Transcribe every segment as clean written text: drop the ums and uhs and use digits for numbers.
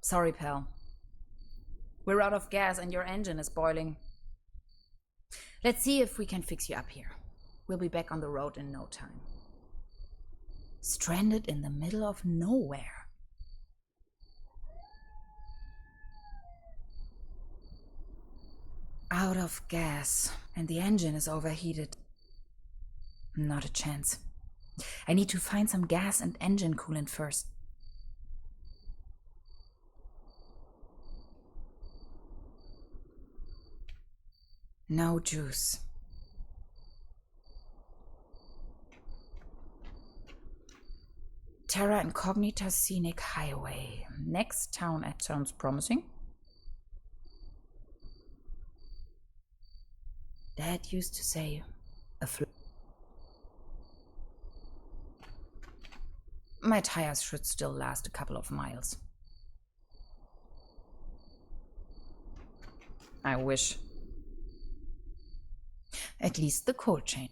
Sorry, pal. We're out of gas and your engine is boiling. Let's see if we can fix you up here. We'll be back on the road in no time. Stranded in the middle of nowhere. Out of gas, and the engine is overheated. Not a chance. I need to find some gas and engine coolant first. No juice. Terra Incognita Scenic Highway. Next town at sounds promising. Dad used to say a My tires should still last a couple of miles. I wish. At least the cold chain.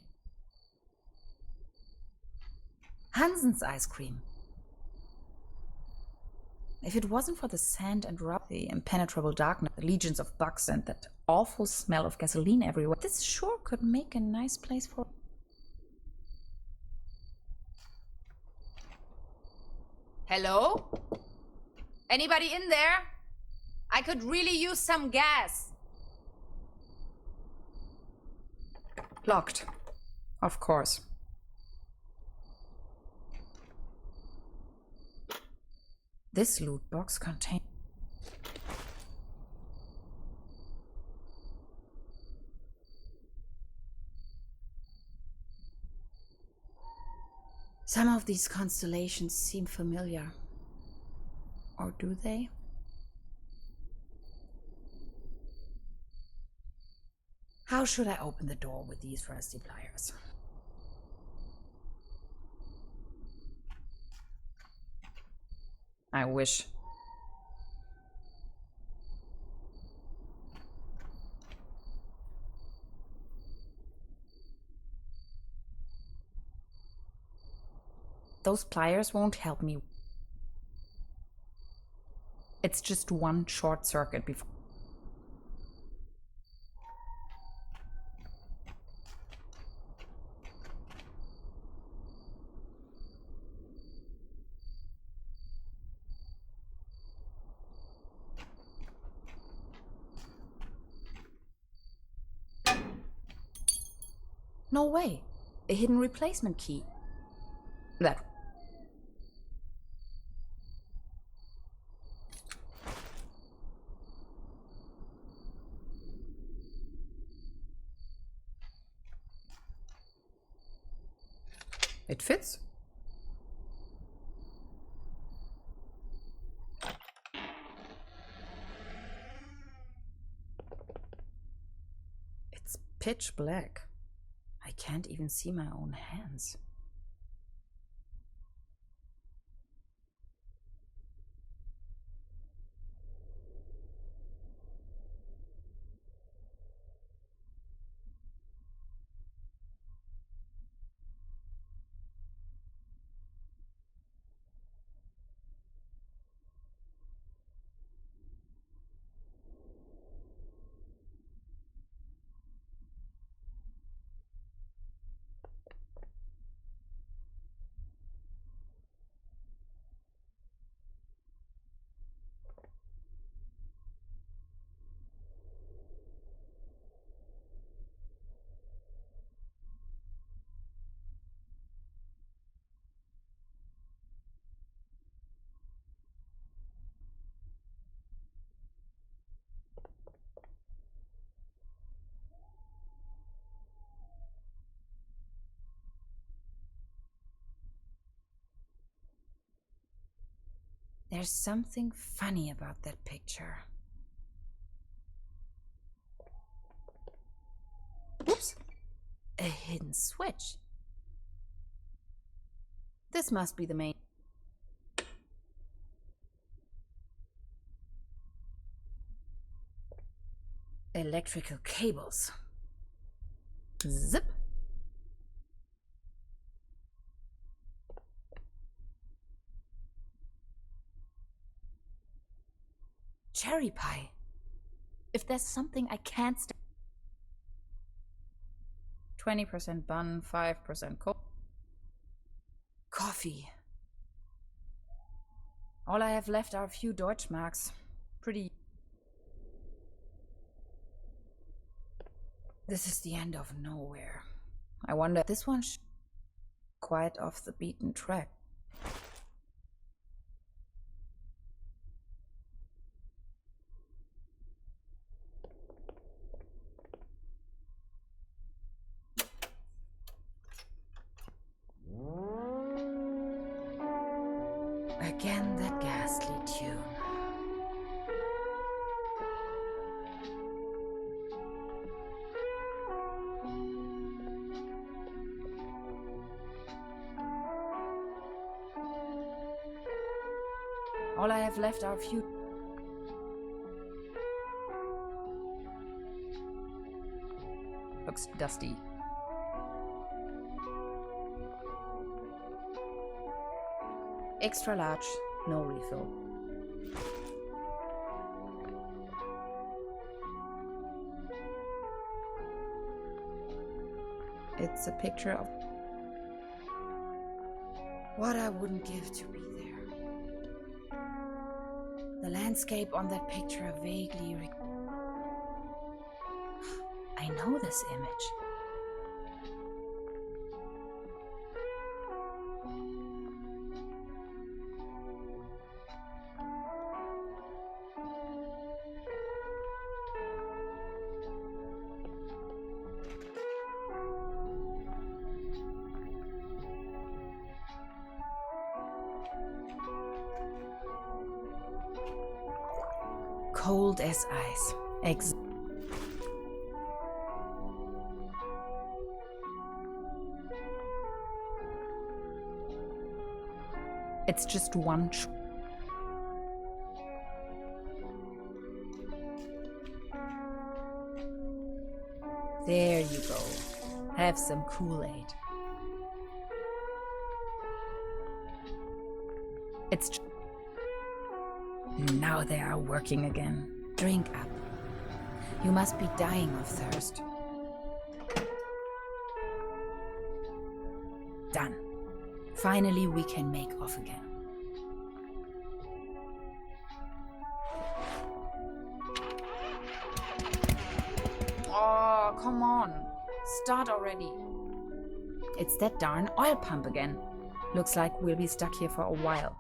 Hansen's ice cream. If it wasn't for the sand and rub, the impenetrable darkness, the legions of bugs, and that awful smell of gasoline everywhere, this sure could make a nice place for... Hello? Anybody in there? I could really use some gas. Locked. Of course. This loot box contains... Some of these constellations seem familiar. Or do they? How should I open the door with these rusty pliers? I wish. Those pliers won't help me. It's just one short circuit before. No way. A hidden replacement key. That. It fits. It's pitch black. I can't even see my own hands. There's something funny about that picture. Oops! A hidden switch. This must be the main... Electrical cables. Zip! Cherry pie. If there's something I can't stand. 20% bun, 5% coffee. All I have left are a few Deutschmarks. Pretty. This is the end of nowhere. I wonder, this one's quite off the beaten track. Again, that ghastly tune. All I have left are a few. Looks dusty. Extra large, no refill. It's a picture of what I wouldn't give to be there. The landscape on that picture vaguely I know this image. Cold as ice. It's just one. There you go. Have some Kool-Aid. It's. Now they are working again. Drink up. You must be dying of thirst. Done. Finally, we can make off again. Oh, come on. Start already. It's that darn oil pump again. Looks like we'll be stuck here for a while.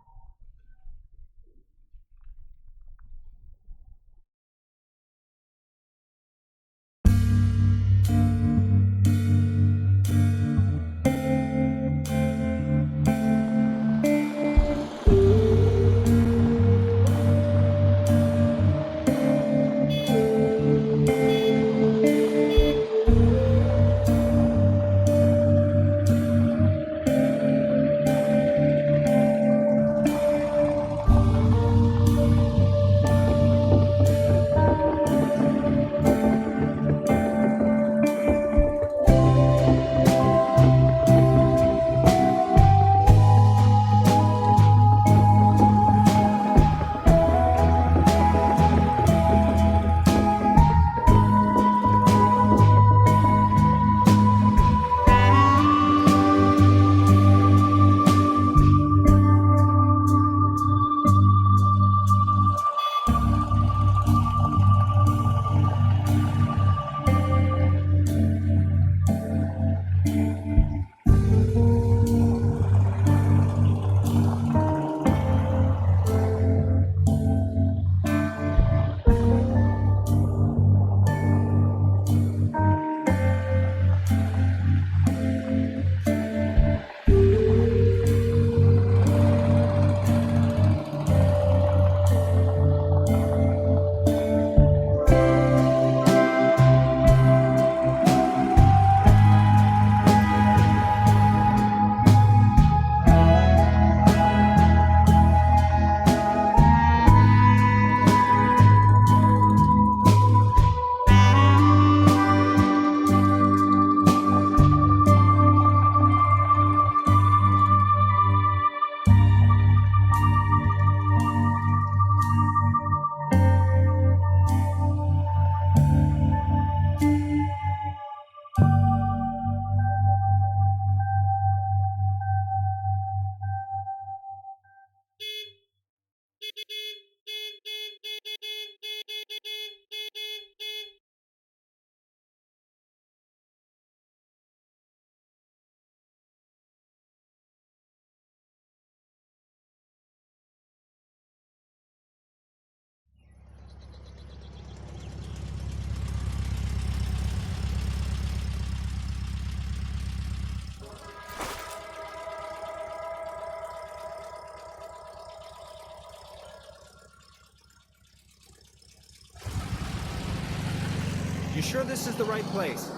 You sure this is the right place?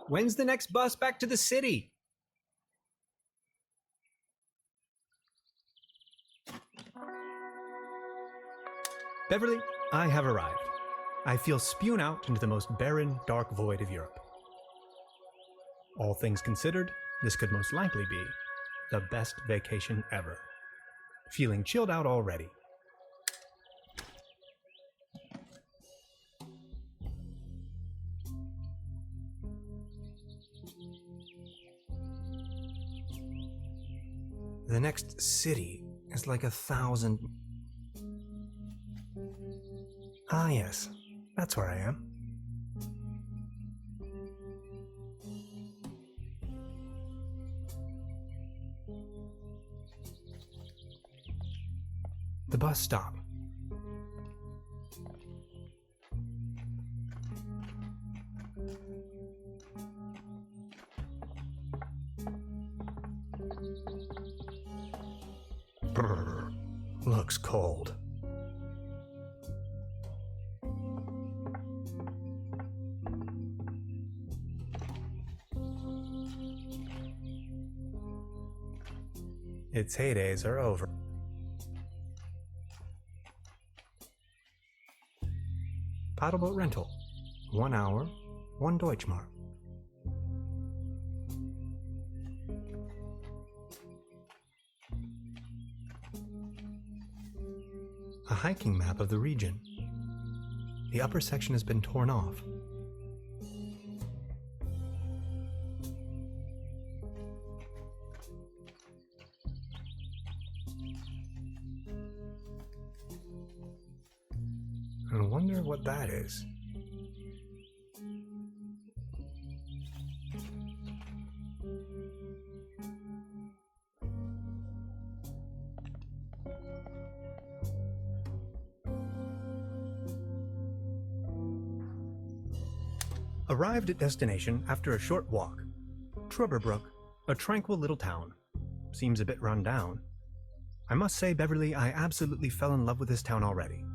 When's the next bus back to the city? Beverly, I have arrived. I feel spewed out into the most barren, dark void of Europe. All things considered, this could most likely be the best vacation ever. Feeling chilled out already. The next city is like 1,000... Ah, yes. That's where I am. The bus stop. Brr, looks cold. Its heydays are over. Paddleboat rental. 1 hour, 1 Deutschmark. A hiking map of the region. The upper section has been torn off. I wonder what that is. Arrived at destination after a short walk. Truberbrook, a tranquil little town. Seems a bit run down. I must say, Beverly, I absolutely fell in love with this town already.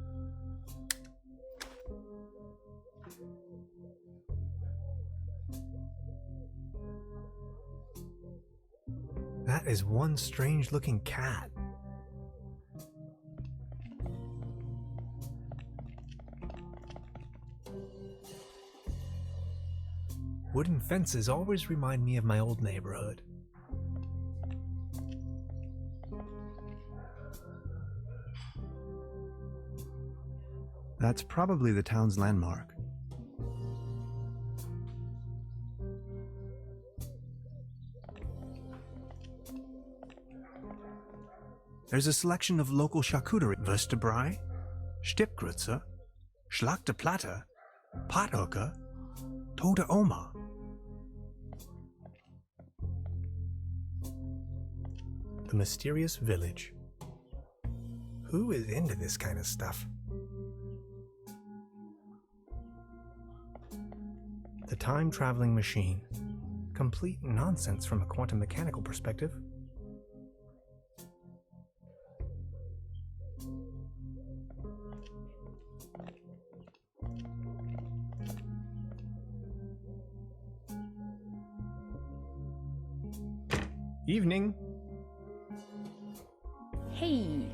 That is one strange-looking cat. Wooden fences always remind me of my old neighborhood. That's probably the town's landmark. There's a selection of local charcuterie: Würstebrei, Stippgrütze, Schlachte Platte, Pothoeke, Tote Oma. The mysterious village. Who is into this kind of stuff? The time-traveling machine. Complete nonsense from a quantum mechanical perspective. Evening. Hey.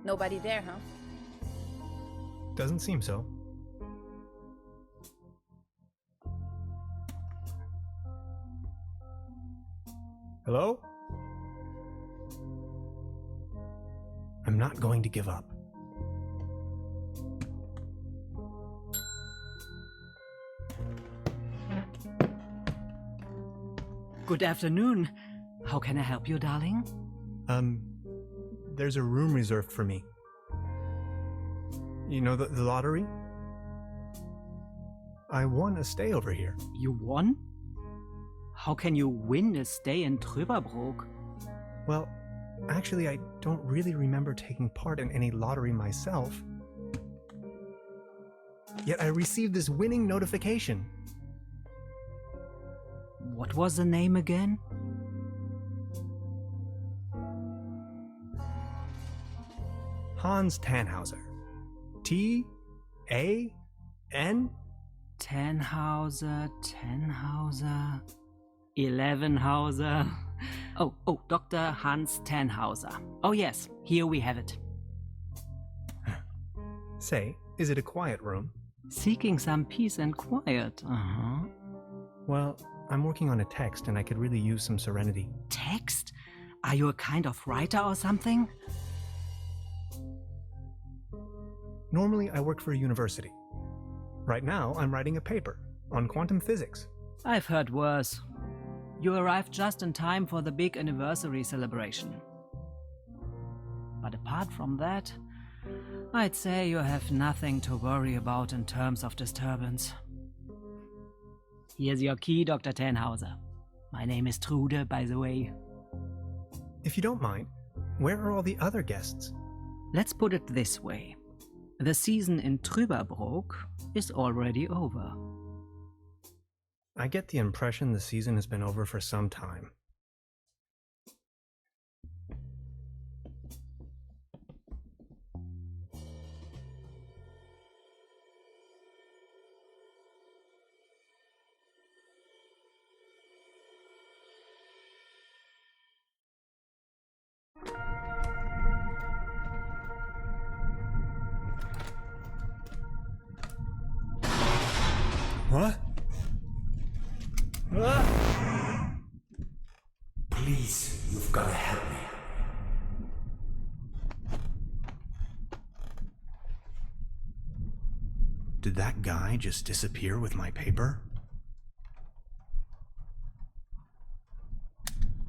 Nobody there, huh? Doesn't seem so. Hello? I'm not going to give up. Good afternoon. How can I help you, darling? There's a room reserved for me. You know the lottery? I won a stay over here. You won? How can you win a stay in Truberbrook? Well, actually, I don't really remember taking part in any lottery myself. Yet I received this winning notification. What was the name again? Hans Tannhauser. T-A-N? Tannhauser, 11hauser. Oh, Dr. Hans Tannhauser. Oh yes, here we have it. Say, is it a quiet room? Seeking some peace and quiet, Well, I'm working on a text and I could really use some serenity. Text? Are you a kind of writer or something? Normally, I work for a university. Right now, I'm writing a paper on quantum physics. I've heard worse. You arrived just in time for the big anniversary celebration. But apart from that, I'd say you have nothing to worry about in terms of disturbance. Here's your key, Dr. Tannhauser. My name is Trude, by the way. If you don't mind, where are all the other guests? Let's put it this way. The season in Truberbrook is already over. I get the impression the season has been over for some time. What? Please, you've got to help me. Did that guy just disappear with my paper?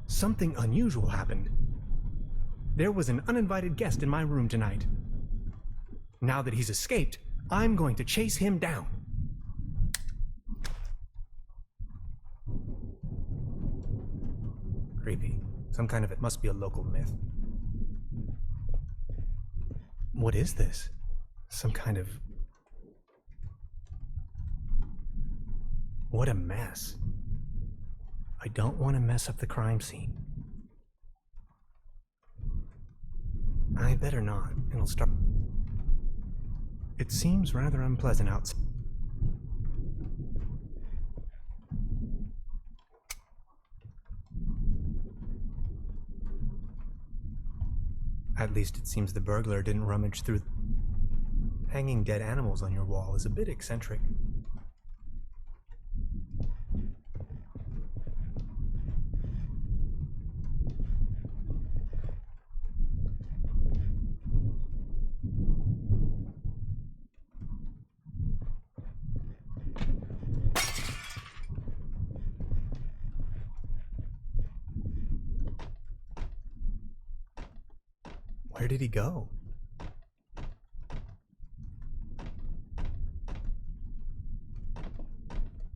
Something unusual happened. There was an uninvited guest in my room tonight. Now that he's escaped, I'm going to chase him down. Creepy. Some kind of it must be a local myth. What is this? Some kind of... What a mess. I don't want to mess up the crime scene. I better not. It'll start... It seems rather unpleasant outside. At least it seems the burglar didn't rummage through. Hanging dead animals on your wall is a bit eccentric. Where did he go?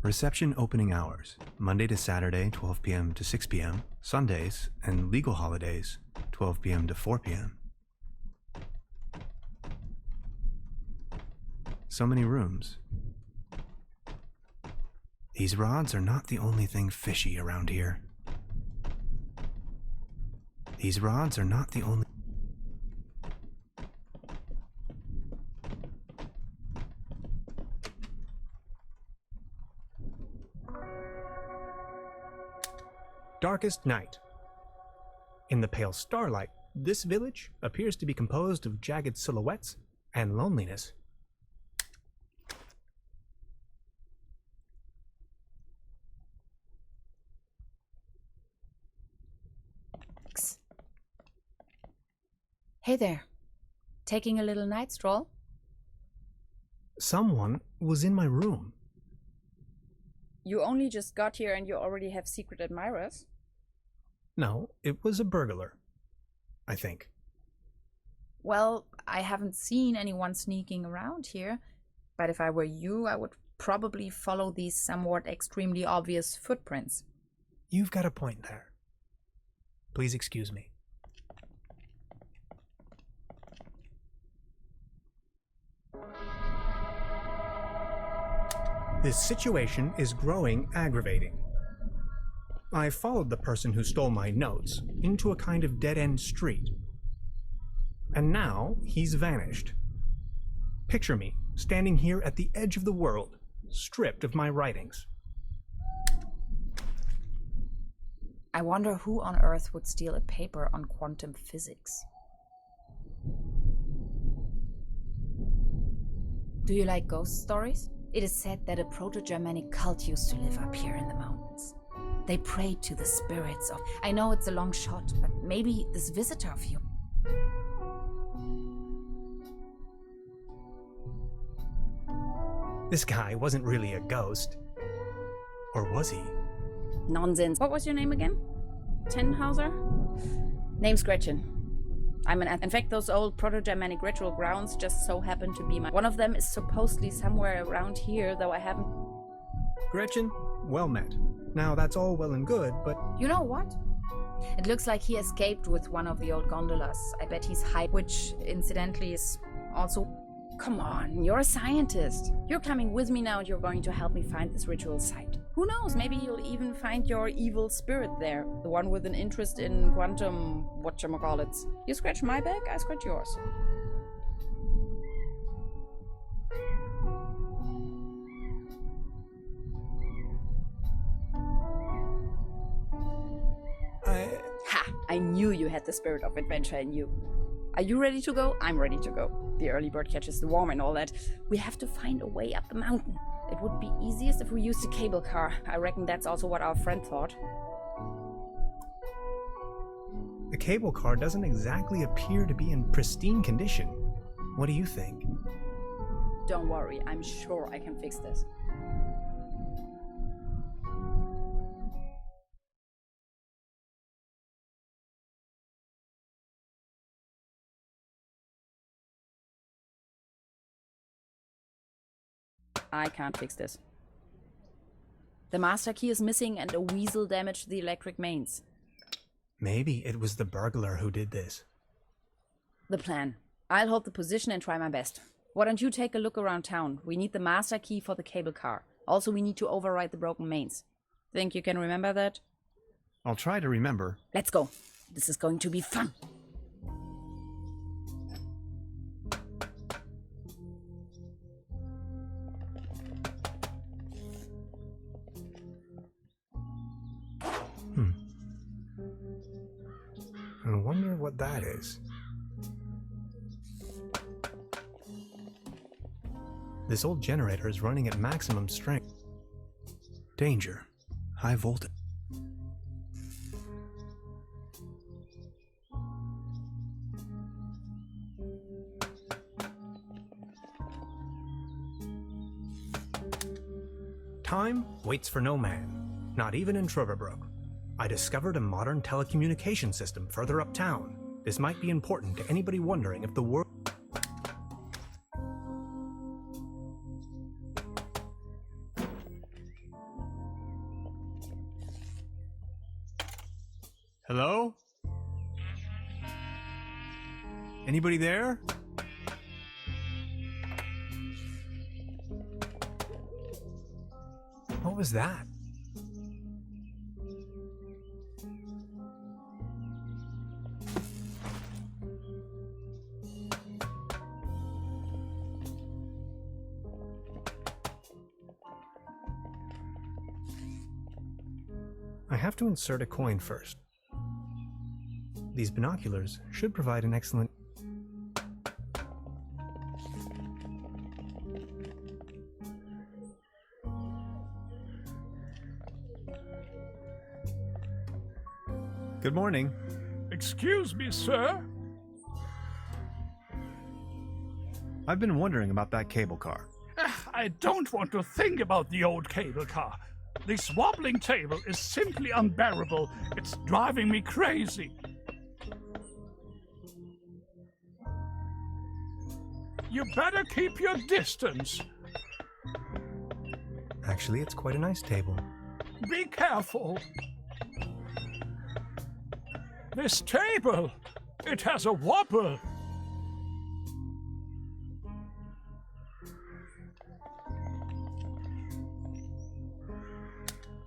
Reception opening hours, Monday to Saturday, 12 p.m. to 6 p.m., Sundays and legal holidays, 12 p.m. to 4 p.m. So many rooms. These rods are not the only thing fishy around here. These rods are not the only... Darkest night. In the pale starlight, this village appears to be composed of jagged silhouettes and loneliness. Hey there. Taking a little night stroll? Someone was in my room. You only just got here and you already have secret admirers? No, it was a burglar. I think. Well, I haven't seen anyone sneaking around here, but if I were you, I would probably follow these somewhat extremely obvious footprints. You've got a point there. Please excuse me. This situation is growing aggravating. I followed the person who stole my notes into a kind of dead-end street. And now he's vanished. Picture me standing here at the edge of the world, stripped of my writings. I wonder who on Earth would steal a paper on quantum physics. Do you like ghost stories? It is said that a Proto-Germanic cult used to live up here in the mountains. They prayed to the spirits of... I know it's a long shot, but maybe this visitor of you... This guy wasn't really a ghost. Or was he? Nonsense. What was your name again? Tenhauser? Name's Gretchen. In fact, those old Proto-Germanic ritual grounds just so happen to be one of them is supposedly somewhere around here, though I haven't... Gretchen, well met. Now that's all well and good, but... You know what? It looks like he escaped with one of the old gondolas. I bet he's high, which incidentally is also... Come on, you're a scientist. You're coming with me now and you're going to help me find this ritual site. Who knows, maybe you'll even find your evil spirit there. The one with an interest in quantum whatchamacallits. You scratch my back, I scratch yours. Ha! I knew you had the spirit of adventure in you. Are you ready to go? I'm ready to go. The early bird catches the worm and all that. We have to find a way up the mountain. It would be easiest if we used a cable car. I reckon that's also what our friend thought. The cable car doesn't exactly appear to be in pristine condition. What do you think? Don't worry, I'm sure I can fix this. I can't fix this. The master key is missing and a weasel damaged the electric mains. Maybe it was the burglar who did this. The plan. I'll hold the position and try my best. Why don't you take a look around town? We need the master key for the cable car. Also, we need to override the broken mains. Think you can remember that? I'll try to remember. Let's go. This is going to be fun. I wonder what that is. This old generator is running at maximum strength. Danger. High voltage. Time waits for no man, not even in Truberbrook. I discovered a modern telecommunication system further uptown. This might be important to anybody wondering if the world... Hello? Anybody there? What was that? I have to insert a coin first. These binoculars should provide an excellent... Good morning. Excuse me, sir? I've been wondering about that cable car. I don't want to think about the old cable car. This wobbling table is simply unbearable. It's driving me crazy. You better keep your distance. Actually, it's quite a nice table. Be careful. This table, it has a wobble.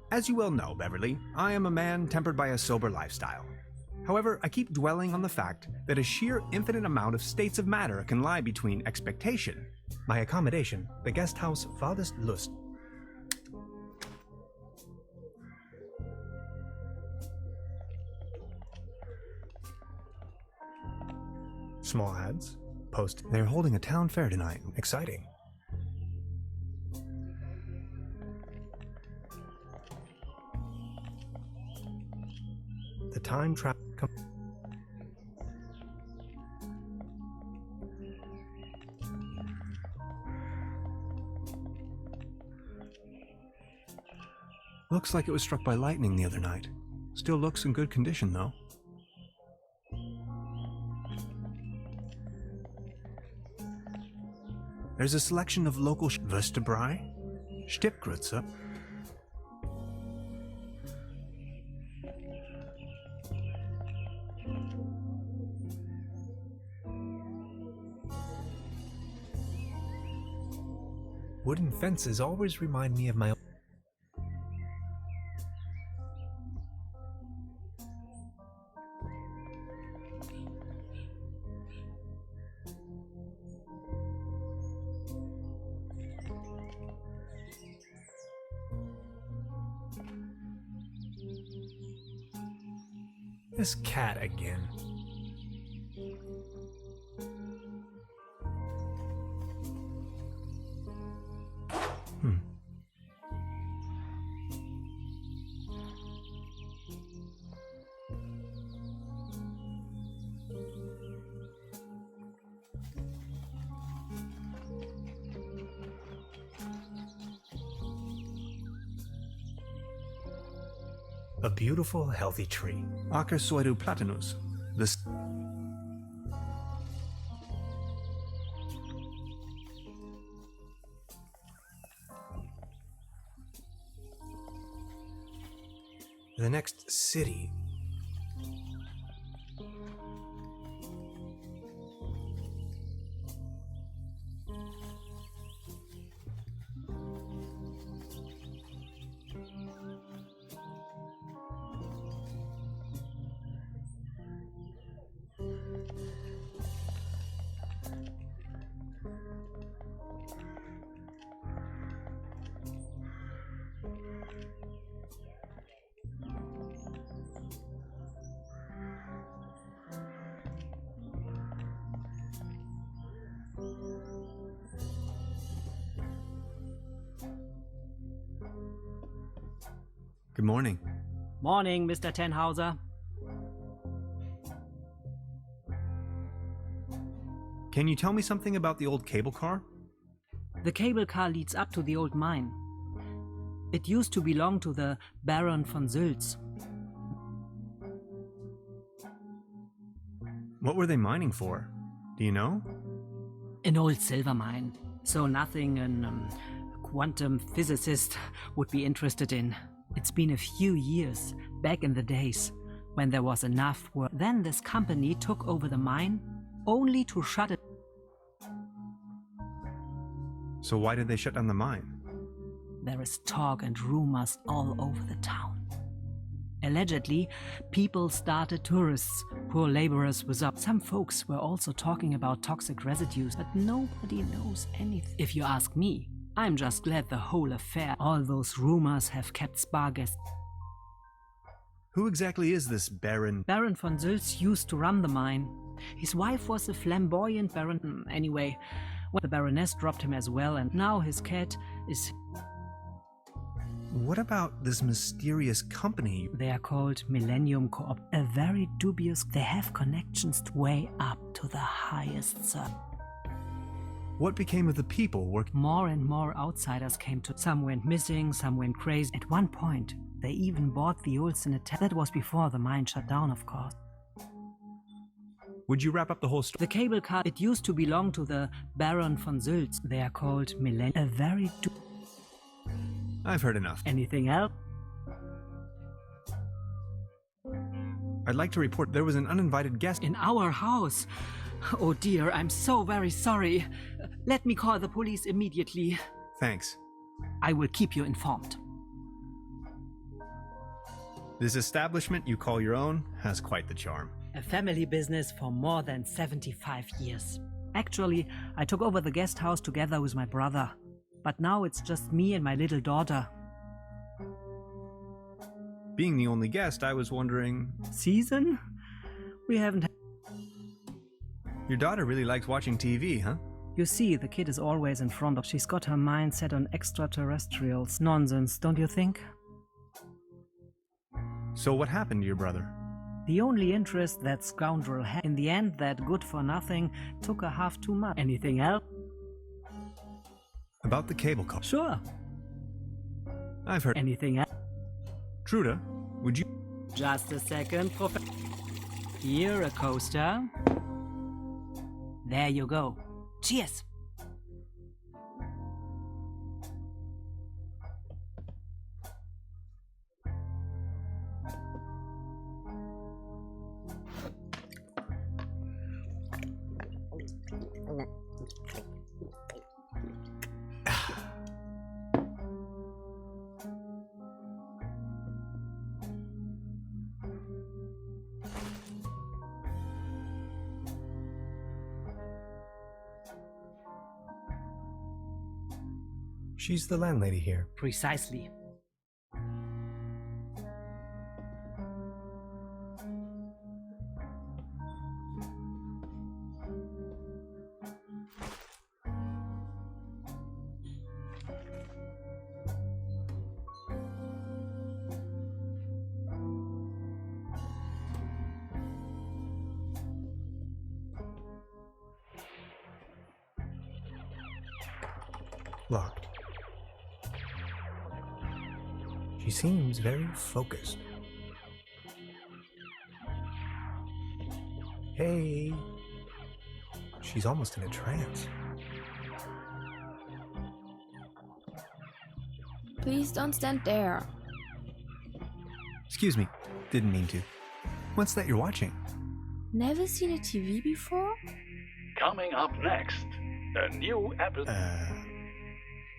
As you well know, Beverly, I am a man tempered by a sober lifestyle. However, I keep dwelling on the fact that a sheer infinite amount of states of matter can lie between expectation, my accommodation, the guest house Vadest Lust. Small ads. Post. They're holding a town fair tonight. Exciting. The time trap. Looks like it was struck by lightning the other night. Still looks in good condition, though. There's a selection of local Würstebräu, Stippgrütze, wooden fences always remind me of my own. This cat again. A beautiful, healthy tree. Acersoidu platanus. This. The next city. Good morning. Morning, Mr. Tenhauser. Can you tell me something about the old cable car? The cable car leads up to the old mine. It used to belong to the Baron von Sülz. What were they mining for? Do you know? An old silver mine. So nothing a quantum physicist would be interested in. It's been a few years, back in the days, when there was enough work. Then this company took over the mine, only to shut it. So why did they shut down the mine? There is talk and rumors all over the town. Allegedly, people started tourists, poor laborers was up. Some folks were also talking about toxic residues, but nobody knows anything. If you ask me, I'm just glad the whole affair, all those rumors have kept Spargus. Who exactly is this Baron? Baron von Sülz used to run the mine. His wife was a flamboyant baron. Anyway, well, the Baroness dropped him as well, and now his cat is... What about this mysterious company? They are called Millennium Co-op. A very dubious... They have connections way up to the highest sub. What became of the people working? More and more outsiders came to. Some went missing, some went crazy. At one point, they even bought the old Cinetet. That was before the mine shut down, of course. Would you wrap up the whole story? The cable car, it used to belong to the Baron von Sülz. They are called Millennium. A very I've heard enough. Anything else? I'd like to report there was an uninvited guest In our house. Oh dear, I'm so very sorry. Let me call the police immediately. Thanks. I will keep you informed. This establishment you call your own has quite the charm. A family business for more than 75 years. Actually, I took over the guest house together with my brother. But now it's just me and my little daughter. Being the only guest, I was wondering... Season? We haven't... Your daughter really likes watching TV, huh? You see, the kid is always in front of... She's got her mind set on extraterrestrials. Nonsense, don't you think? So what happened to your brother? The only interest that scoundrel had. In the end, that good-for-nothing took a half too much. Anything else? About the cable car. Sure. I've heard... Anything else? Truda, would you... Just a second, Here, a coaster. There you go. Cheers! She's the landlady here. Precisely. Locked. She seems very focused. Hey. She's almost in a trance. Please don't stand there. Excuse me, didn't mean to. What's that you're watching? Never seen a TV before? Coming up next, a new episode.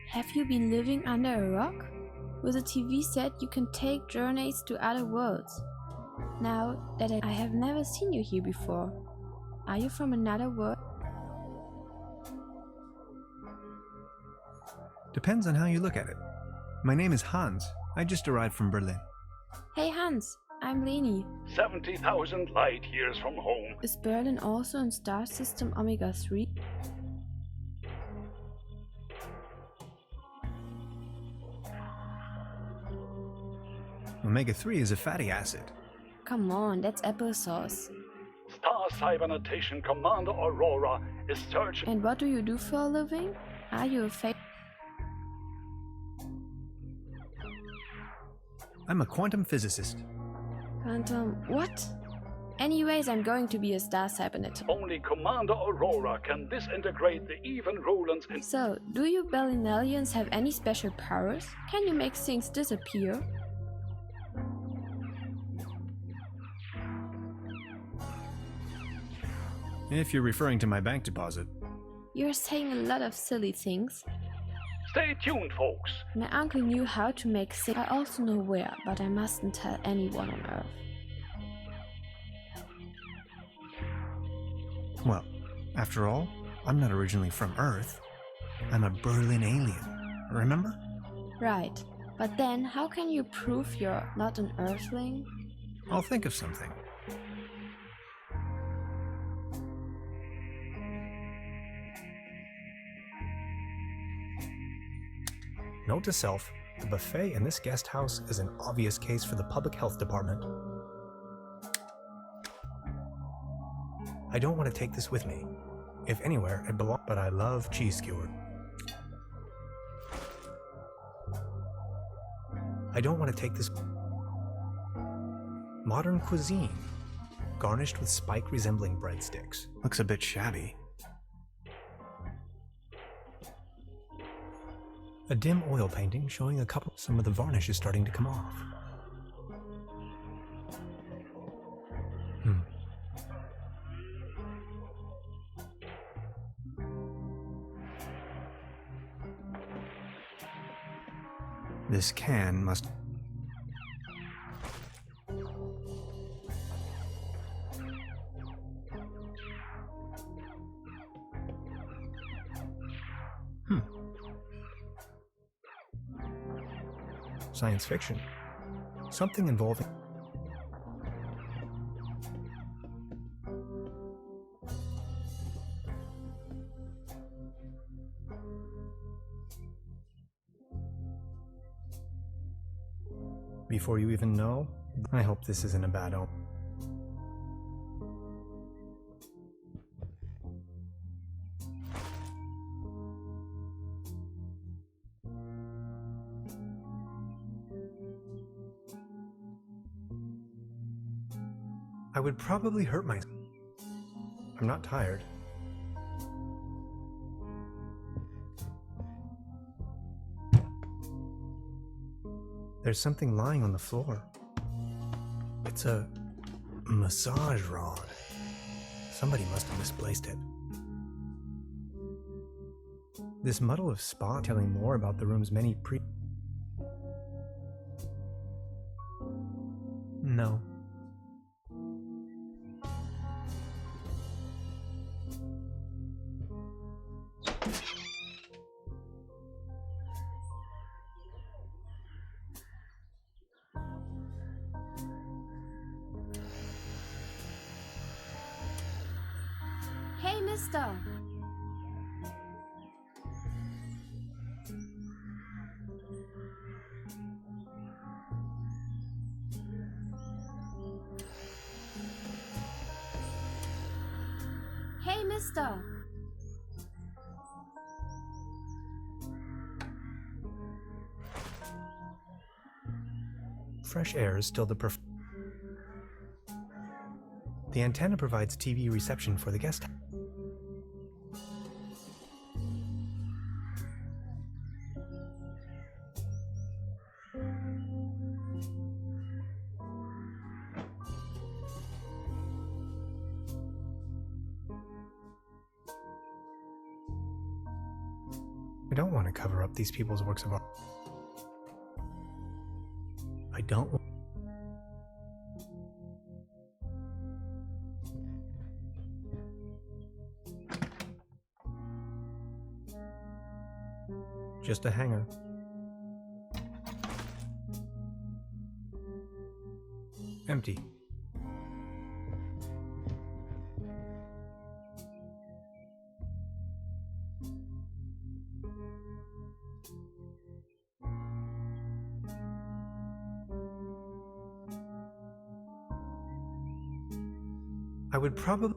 Have you been living under a rock? With a TV set, you can take journeys to other worlds. Now that I have never seen you here before. Are you from another world? Depends on how you look at it. My name is Hans. I just arrived from Berlin. Hey Hans, I'm Leni. 70,000 light years from home. Is Berlin also in star system Omega 3? Omega-3 is a fatty acid. Come on, that's applesauce. Star Cybernetation Commander Aurora is searching. And what do you do for a living? Are you a fake? I'm a quantum physicist. Quantum what? Anyways, I'm going to be a star cybernet. Only Commander Aurora can disintegrate the even Rolands in. So, do you Berlinalians have any special powers? Can you make things disappear? If you're referring to my bank deposit. You're saying a lot of silly things. Stay tuned, folks. My uncle knew how to make things. I also know where, but I mustn't tell anyone on Earth. Well, after all, I'm not originally from Earth. I'm a Berlin alien, remember? Right. But then, how can you prove you're not an Earthling? I'll think of something. Note to self, the buffet in this guest house is an obvious case for the public health department. I don't want to take this with me. If anywhere, it belongs, but I love cheese skewer. I don't want to take this. Modern cuisine, garnished with spike resembling breadsticks. Looks a bit shabby. A dim oil painting showing some of the varnish is starting to come off. This can must... science fiction. Something involving... Before you even know, I hope this isn't a bad omen. I would probably hurt myself. I'm not tired. There's something lying on the floor. It's a massage rod. Somebody must have misplaced it. This muddle of spot telling more about the room's many No. Hey, mister! Hey, mister! Fresh air is still the The antenna provides TV reception for the guest. I don't want to cover up these people's works of art. I don't want... Just a hanger. Empty. I would probably...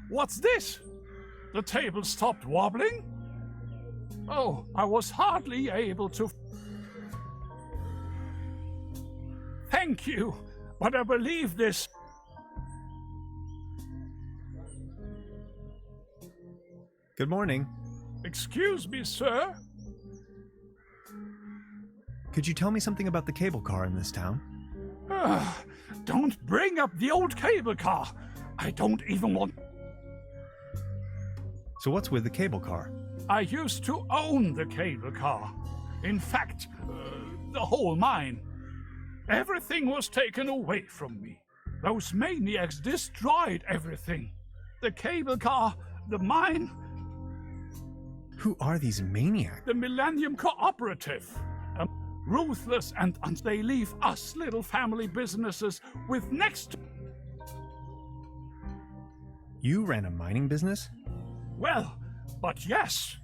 What's this? The table stopped wobbling? Oh, I was hardly able to... Thank you, but I believe this... Good morning. Excuse me, sir? Could you tell me something about the cable car in this town? Don't bring up the old cable car. I don't even want... So what's with the cable car? I used to own the cable car. In fact, the whole mine. Everything was taken away from me. Those maniacs destroyed everything. The cable car, the mine... Who are these maniacs? The Millennium Cooperative. Ruthless and they leave us little family businesses with next to... You ran a mining business? Well, but yes.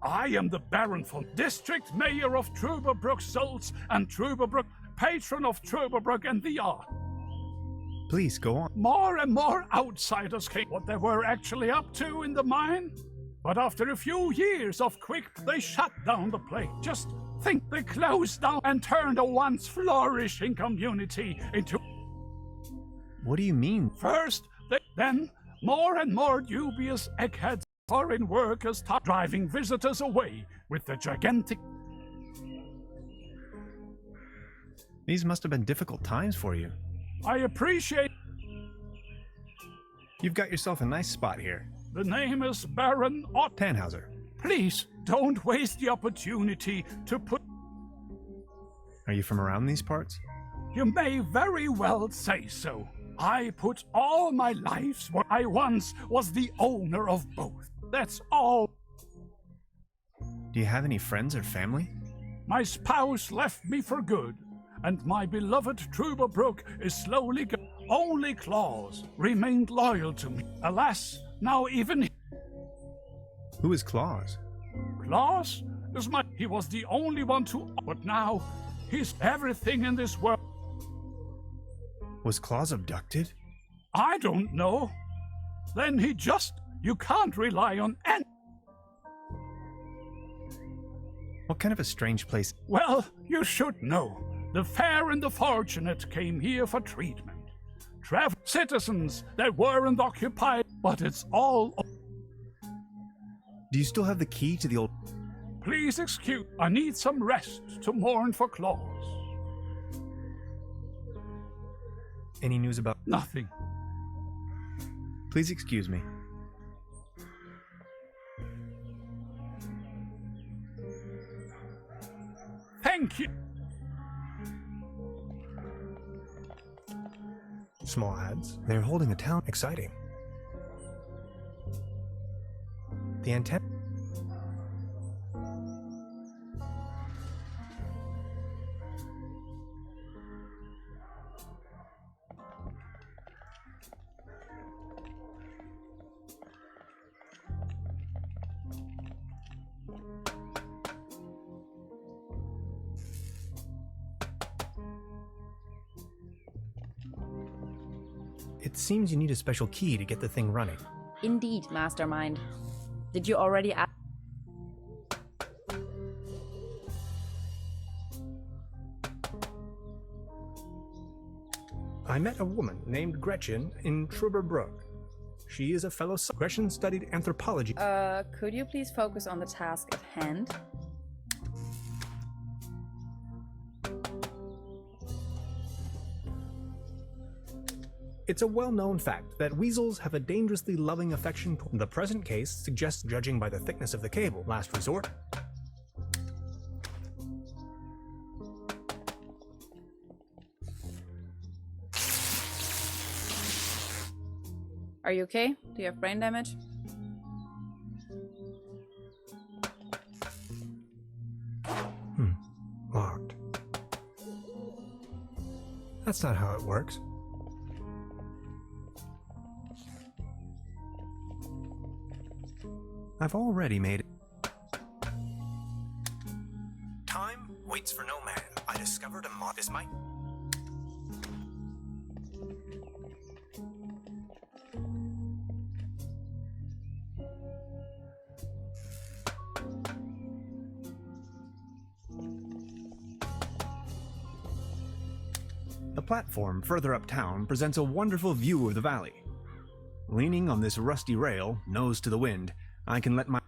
I am the Baron von District Mayor of Truberbrook Souls and Truberbrook, patron of Truberbrook and the art. Please, go on. More and more outsiders came what they were actually up to in the mine. But after a few years of they shut down the place. Just think, they closed down and turned a once flourishing community into... What do you mean? First, then more and more dubious eggheads, foreign workers, driving visitors away with the gigantic... These must have been difficult times for you. I appreciate. You've got yourself a nice spot here. The name is Baron Ott. Tannhauser. Please don't waste the opportunity to put. Are you from around these parts? You may very well say so. I put all my life's work. I once was the owner of both. That's all. Do you have any friends or family? My spouse left me for good, and my beloved Truberbrook is slowly going. Only Claus remained loyal to me. Alas, now even Who is Claus? Claus is my. He was the only one to. But now, he's everything in this world. Was Claus abducted? I don't know. Then he just. You can't rely on any. What kind of a strange place? Well, you should know. The fair and the fortunate came here for treatment. Citizens that weren't occupied, but it's all. Do you still have the key to the old... Please excuse. I need some rest to mourn for Claus. Any news about... Nothing. Please excuse me. Thank you. Small ads. They're holding a town. Exciting. The antenna... It seems you need a special key to get the thing running. Indeed, Mastermind. Did you already ask? I met a woman named Gretchen in Truberbrook. She is a fellow... Gretchen studied anthropology. Could you please focus on the task at hand? It's a well-known fact that weasels have a dangerously loving affection. The present case suggests, judging by the thickness of the cable, last resort. Are you okay? Do you have brain damage? Locked. That's not how it works. I've already made it. Time waits for no man. I discovered a mod. This might... The platform further uptown presents a wonderful view of the valley. Leaning on this rusty rail, nose to the wind, I can let my...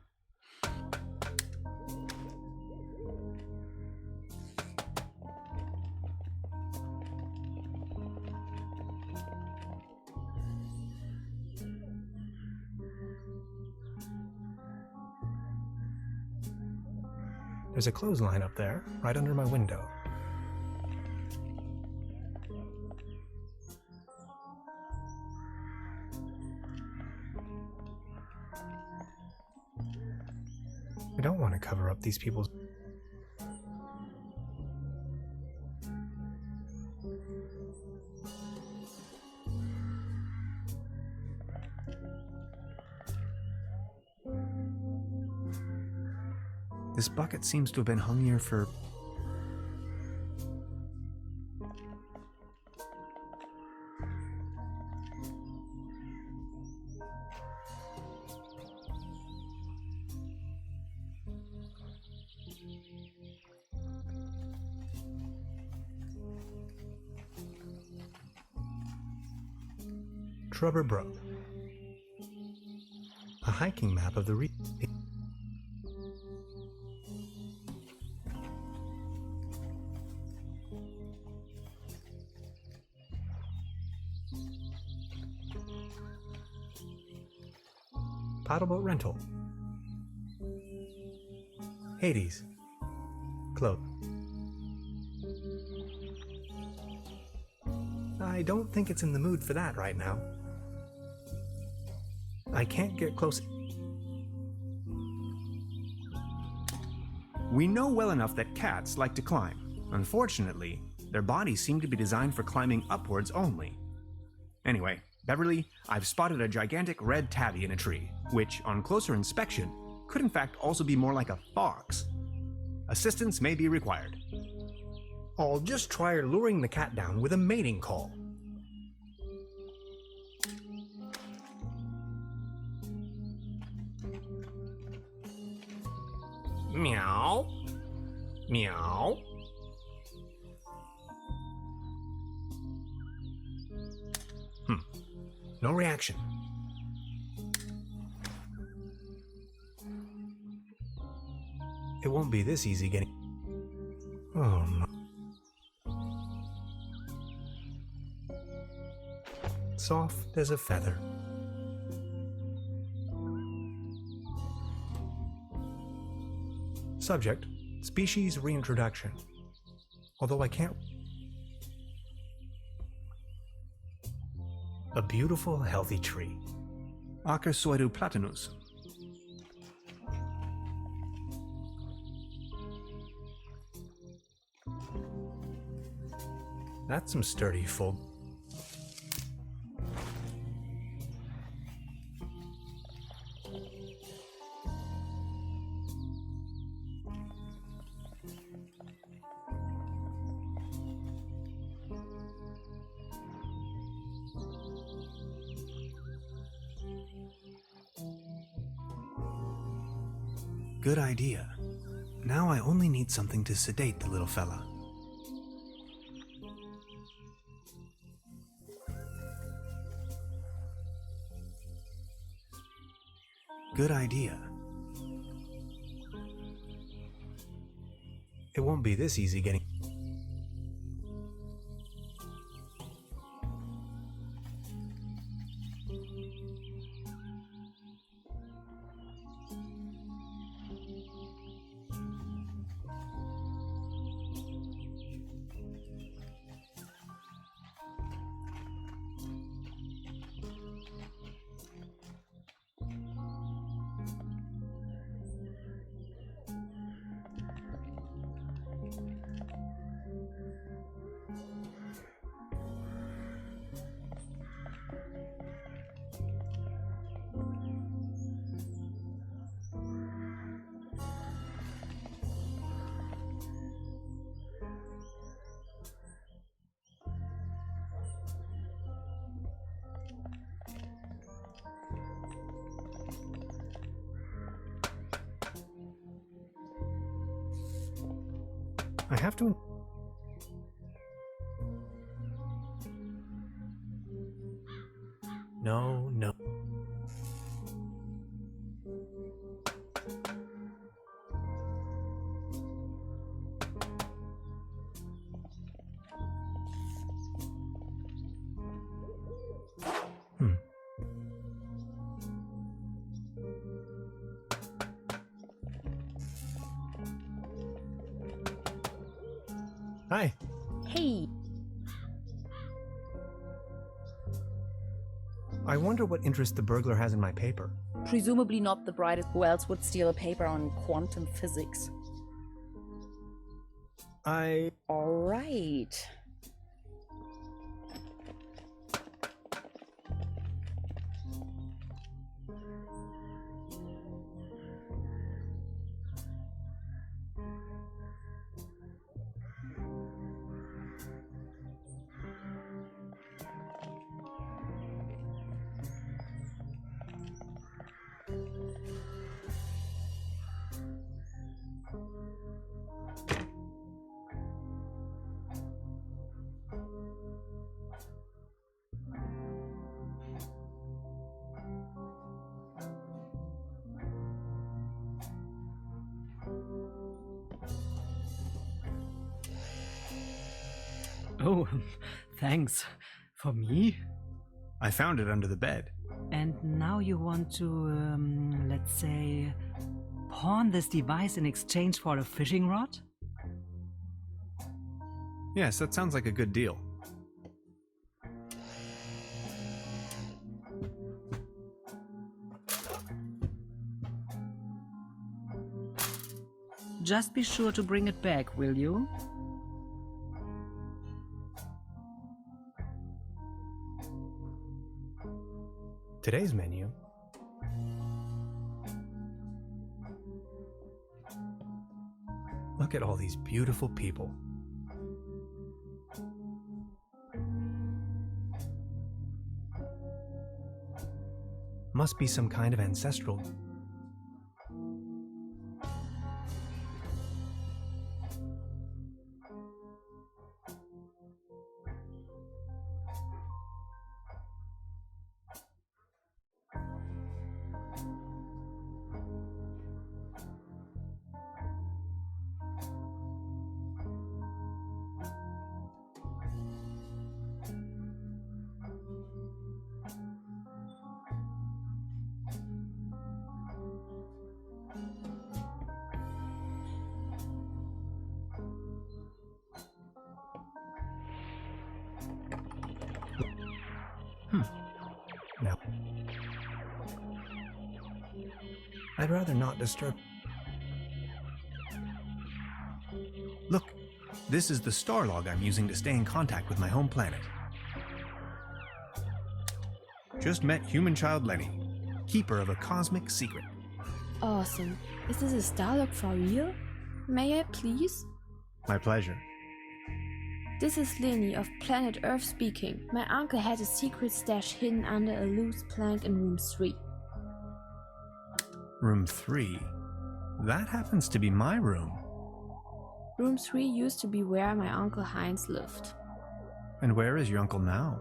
There's a clothesline up there, right under my window. I don't want to cover up these people's... This bucket seems to have been hung here for... Truberbrook. A hiking map of the region. paddleboat rental. Hades. Clothes. I don't think it's in the mood for that right now. I can't get close. We know well enough that cats like to climb. Unfortunately, their bodies seem to be designed for climbing upwards only. Anyway, Beverly, I've spotted a gigantic red tabby in a tree, which, on closer inspection, could in fact also be more like a fox. Assistance may be required. I'll just try luring the cat down with a mating call. Meow. Meow. No reaction. It won't be this easy getting... Oh no. Soft as a feather. Subject, species reintroduction. Although I can't... A beautiful, healthy tree. Acasoidu platanus. That's some sturdy full... Good idea. Now I only need something to sedate the little fella. Good idea. It won't be this easy getting... I have to... No, no. Hi. Hey, I wonder what interest the burglar has in my paper. presumably not the brightest. Who else would steal a paper on quantum physics? All right. Oh, thanks. For me? I found it under the bed. And now you want to, let's say, pawn this device in exchange for a fishing rod? Yes, that sounds like a good deal. Just be sure to bring it back, will you? Today's menu. Look at all these beautiful people. Must be some kind of ancestral. Now, I'd rather not disturb. Look, this is the star log I'm using to stay in contact with my home planet. Just met human child Lenny, keeper of a cosmic secret. Awesome. Is this a Starlog for real? May I please? My pleasure. This is Lenny of planet Earth speaking. My uncle has a secret stash hidden under a loose plank in room 3. Room 3? That happens to be my room. Room 3 used to be where my uncle Heinz lived. And where is your uncle now?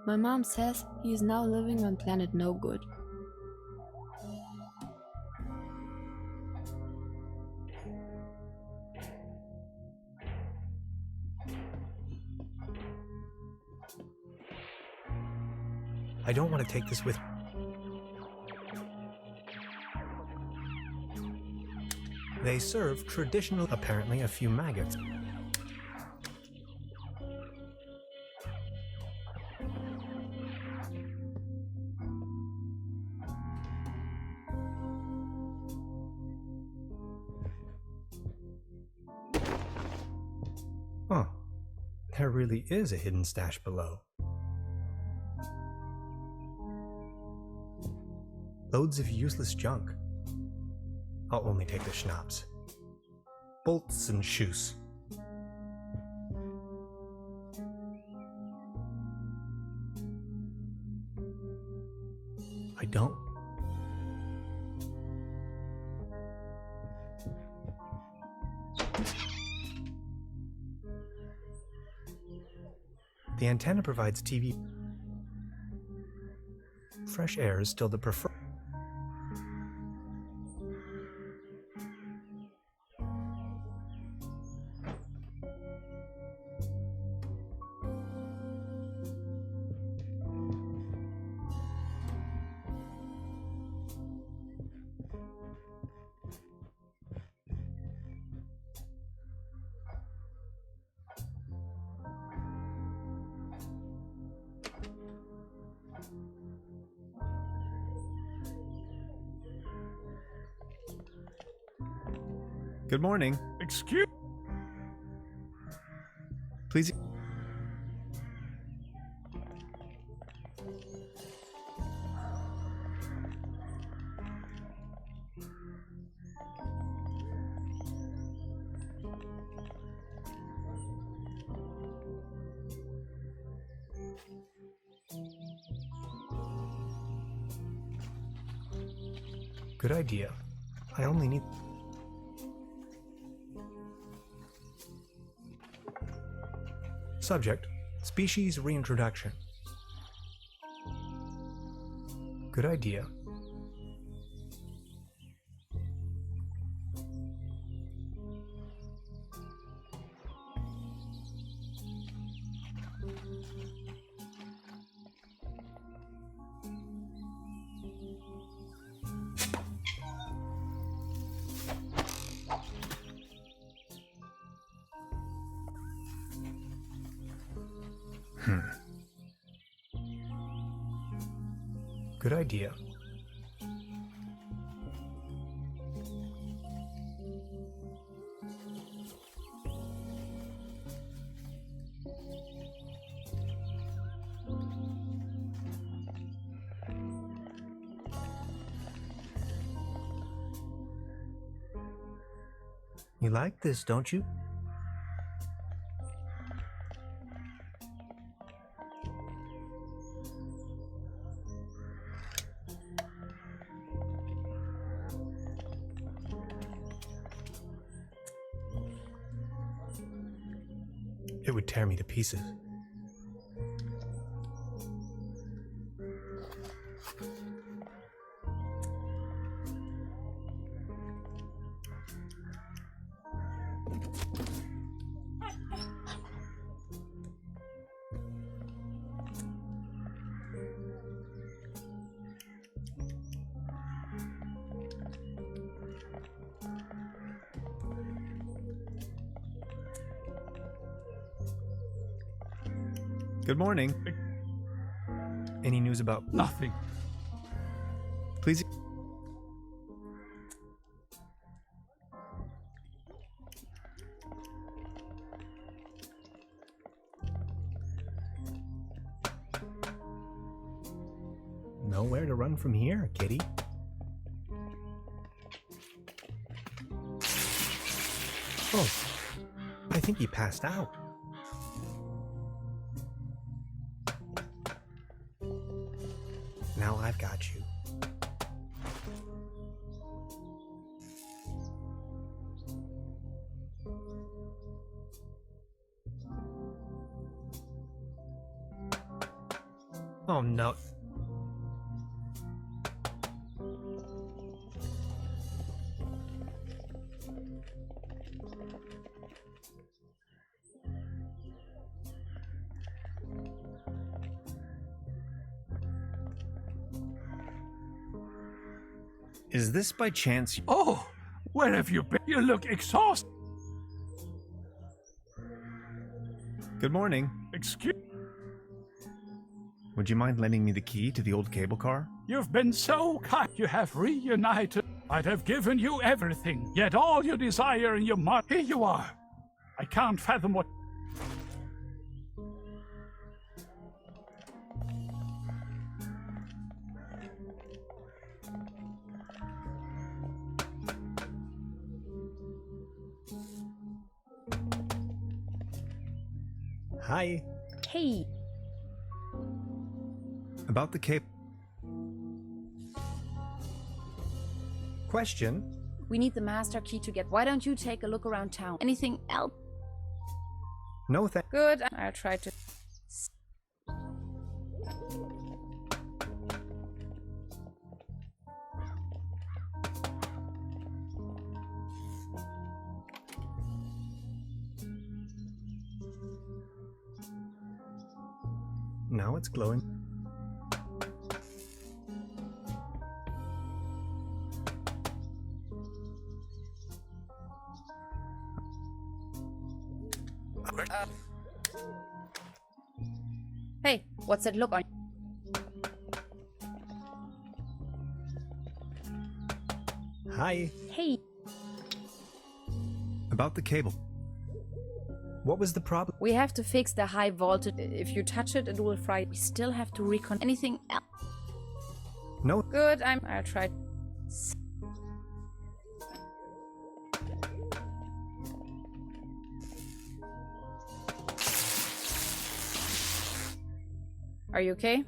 My mom says he is now living on planet No Good. I don't want to take this with. They serve traditional, apparently a few maggots. Huh. There really is a hidden stash below. Loads of useless junk. I'll only take the schnapps. Bolts and shoes. I don't. The antenna provides TV. Fresh air is still the preferred. Good morning. Excuse. Please. Good idea. I only need. Subject: species reintroduction. Good idea. Good idea. You like this, don't you? It would tear me to pieces. Good morning. Any news about... Nothing. Please... Nowhere to run from here, kitty. Oh, I think he passed out. Now I've got you. Oh no. Is this by chance? Oh, where have you been? You look exhausted. Good morning. Excuse. Would you mind lending me the key to the old cable car? You've been so kind. You have reunited. I'd have given you everything, yet all you desire in your mind. Here you are. I can't fathom what. Hi. Hey, About the cable. Question? we need the master key to get. Why don't you take a look around town? Anything else? No thank... Good. I'll try to. Now it's glowing. Hey, what's that look on? Hi. Hey, About the cable. What was the problem? we have to fix the high voltage. If you touch it, it will fry. We still have to recon. Anything else? No. Good. I'll try. Are you okay?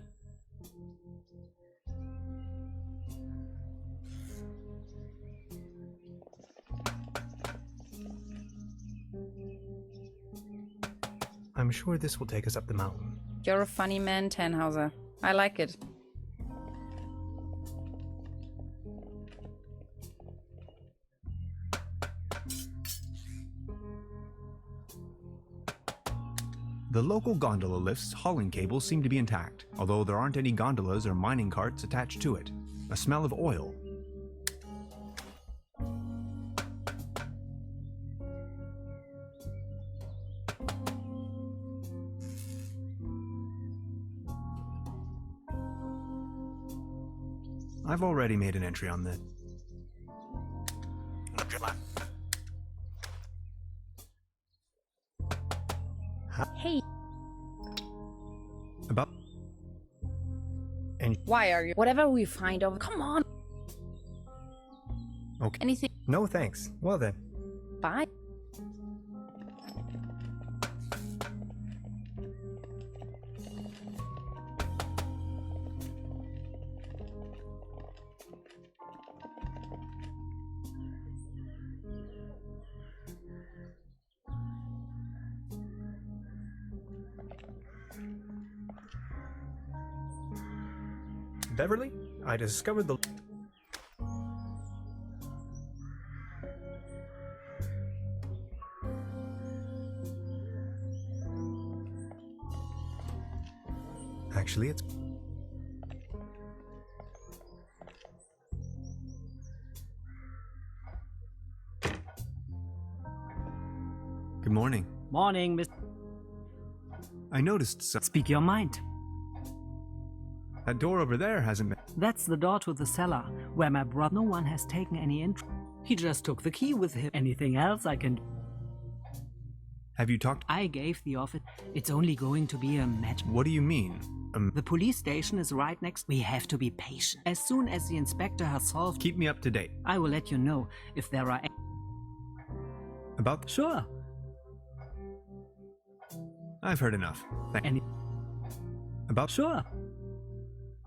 I'm sure this will take us up the mountain. You're a funny man, Tannhauser. I like it. The local gondola lift's hauling cables seem to be intact, although there aren't any gondolas or mining carts attached to it. A smell of oil. I've already made an entry on this. Hey, About... And... why are you? Whatever we find over. Come on. Okay. Anything? No thanks. Well then. Bye. Beverly, I discovered the... Actually, it's... Good morning. Morning, Miss. I noticed some... Speak your mind. That door over there hasn't been... That's the door to the cellar, where my brother. No one has taken any interest. He just took the key with him. Anything else I can do? Have you talked... I gave the office. It's only going to be a match. What do you mean? The police station is right next. We have to be patient. As soon as the inspector has solved, Keep me up to date. I will let you know if there are. About... Sure. I've heard enough. Any. About... Sure.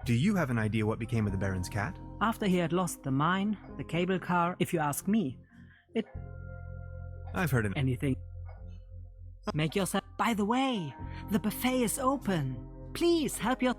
Do you have an idea what became of the Baron's cat? After he had lost the mine, the cable car, if you ask me, it. I've heard enough. Anything. Make yourself. By the way, the buffet is open. Please help your.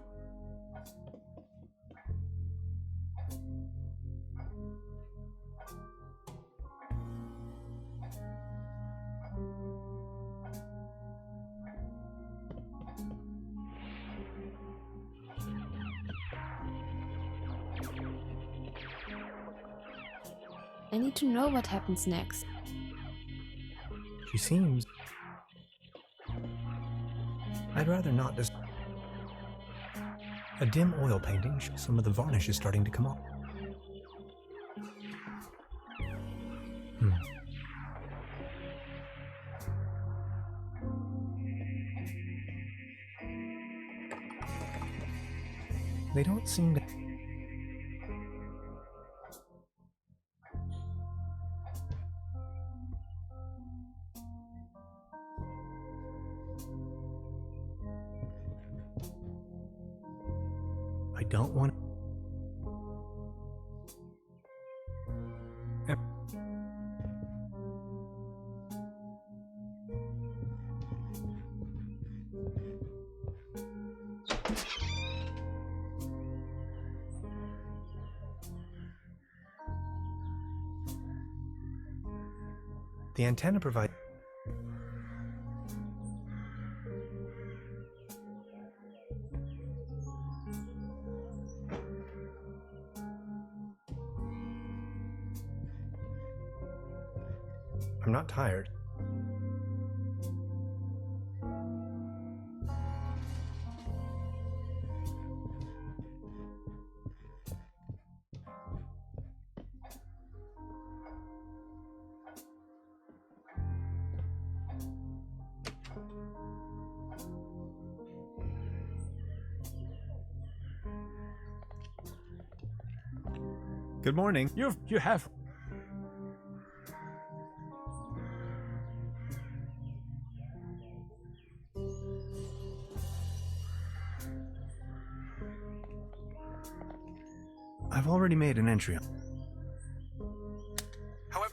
I need to know what happens next. She seems... I'd rather not just... A dim oil painting shows some of the varnish is starting to come off. They don't seem to... I don't want... The antenna provides... I'm not tired. Good morning. You have... I've already made an entry. However,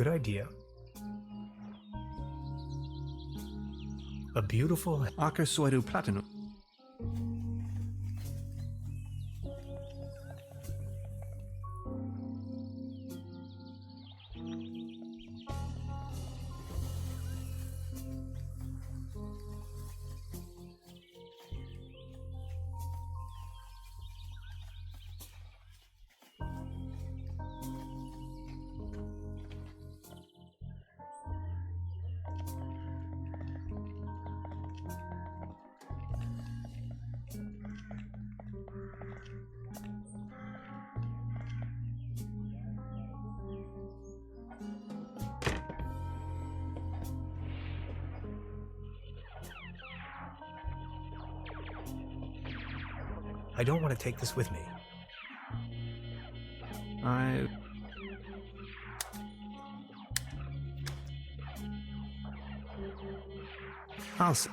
Good idea. A beautiful Akersoidu platinum. I don't want to take this with me. I'll s-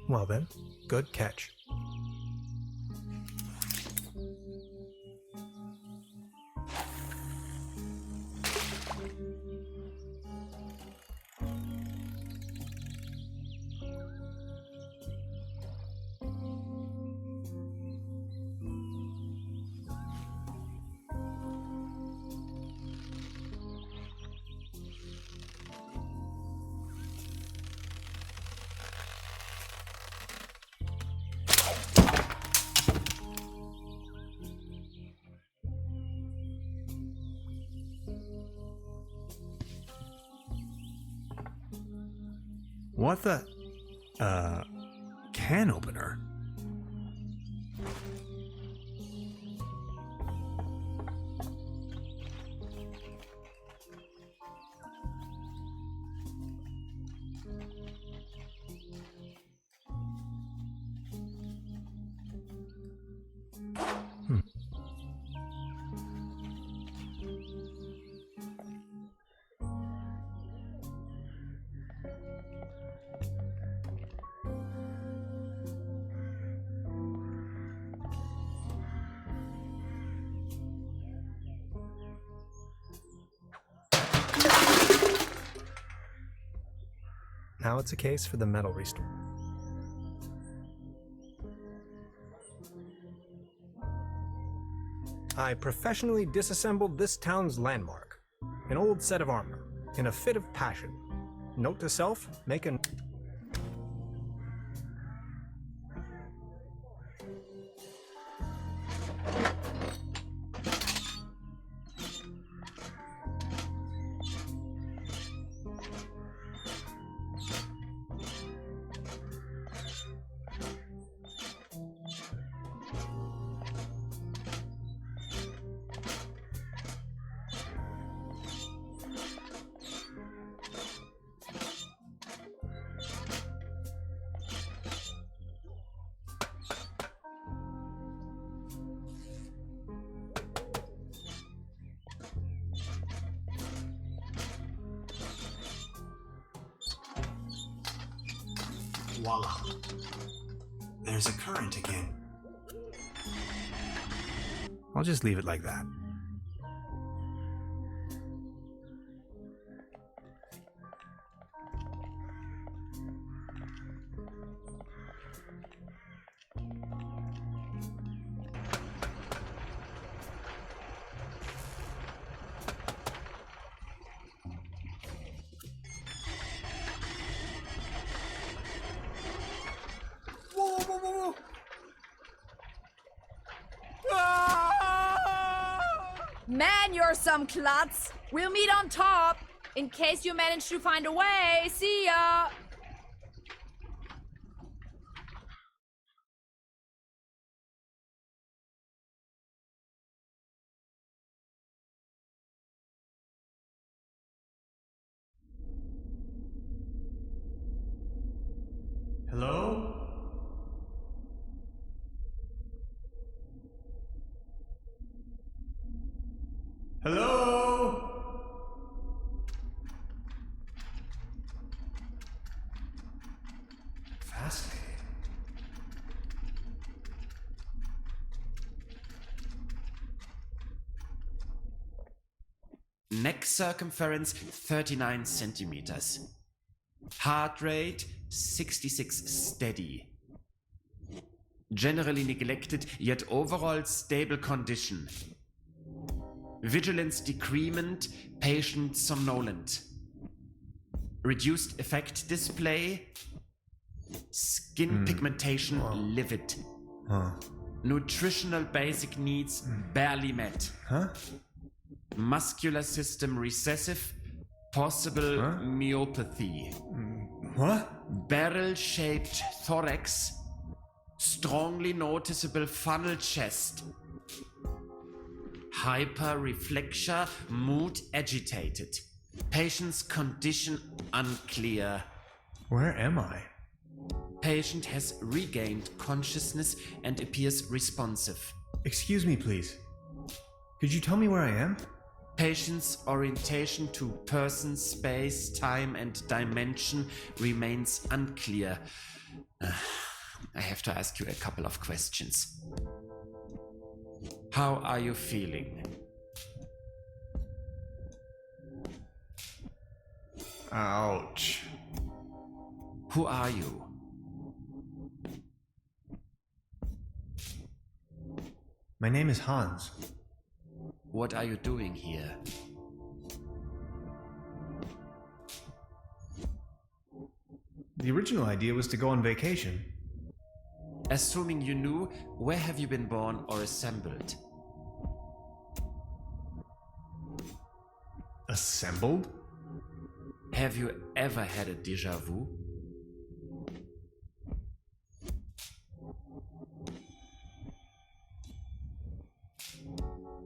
Well then, good catch. What the? Can opener? Now it's a case for the metal restore. I professionally disassembled this town's landmark, an old set of armor, in a fit of passion. Note to self, make an... Voila. There's a current again. I'll just leave it like that. Man, you're some klutz. We'll meet on top. In case you manage to find a way. See ya. Hello? Hello? Fascinating. Neck circumference 39 centimeters. Heart rate 66 steady. Generally neglected, yet overall stable condition. Vigilance decrement, patient somnolent. Reduced effect display. Skin pigmentation livid. Nutritional basic needs barely met. Muscular system recessive, possible myopathy. What? Barrel-shaped thorax, strongly noticeable funnel chest. Hyperreflexia, mood agitated. Patient's condition unclear. Where am I? Patient has regained consciousness and appears responsive. Excuse me, please. Could you tell me where I am? Patient's orientation to person, space, time, and dimension remains unclear. I have to ask you a couple of questions. How are you feeling? Ouch. Who are you? My name is Hans. What are you doing here? The original idea was to go on vacation. Assuming you knew, where have you been born or assembled? Assembled? Have you ever had a déjà vu?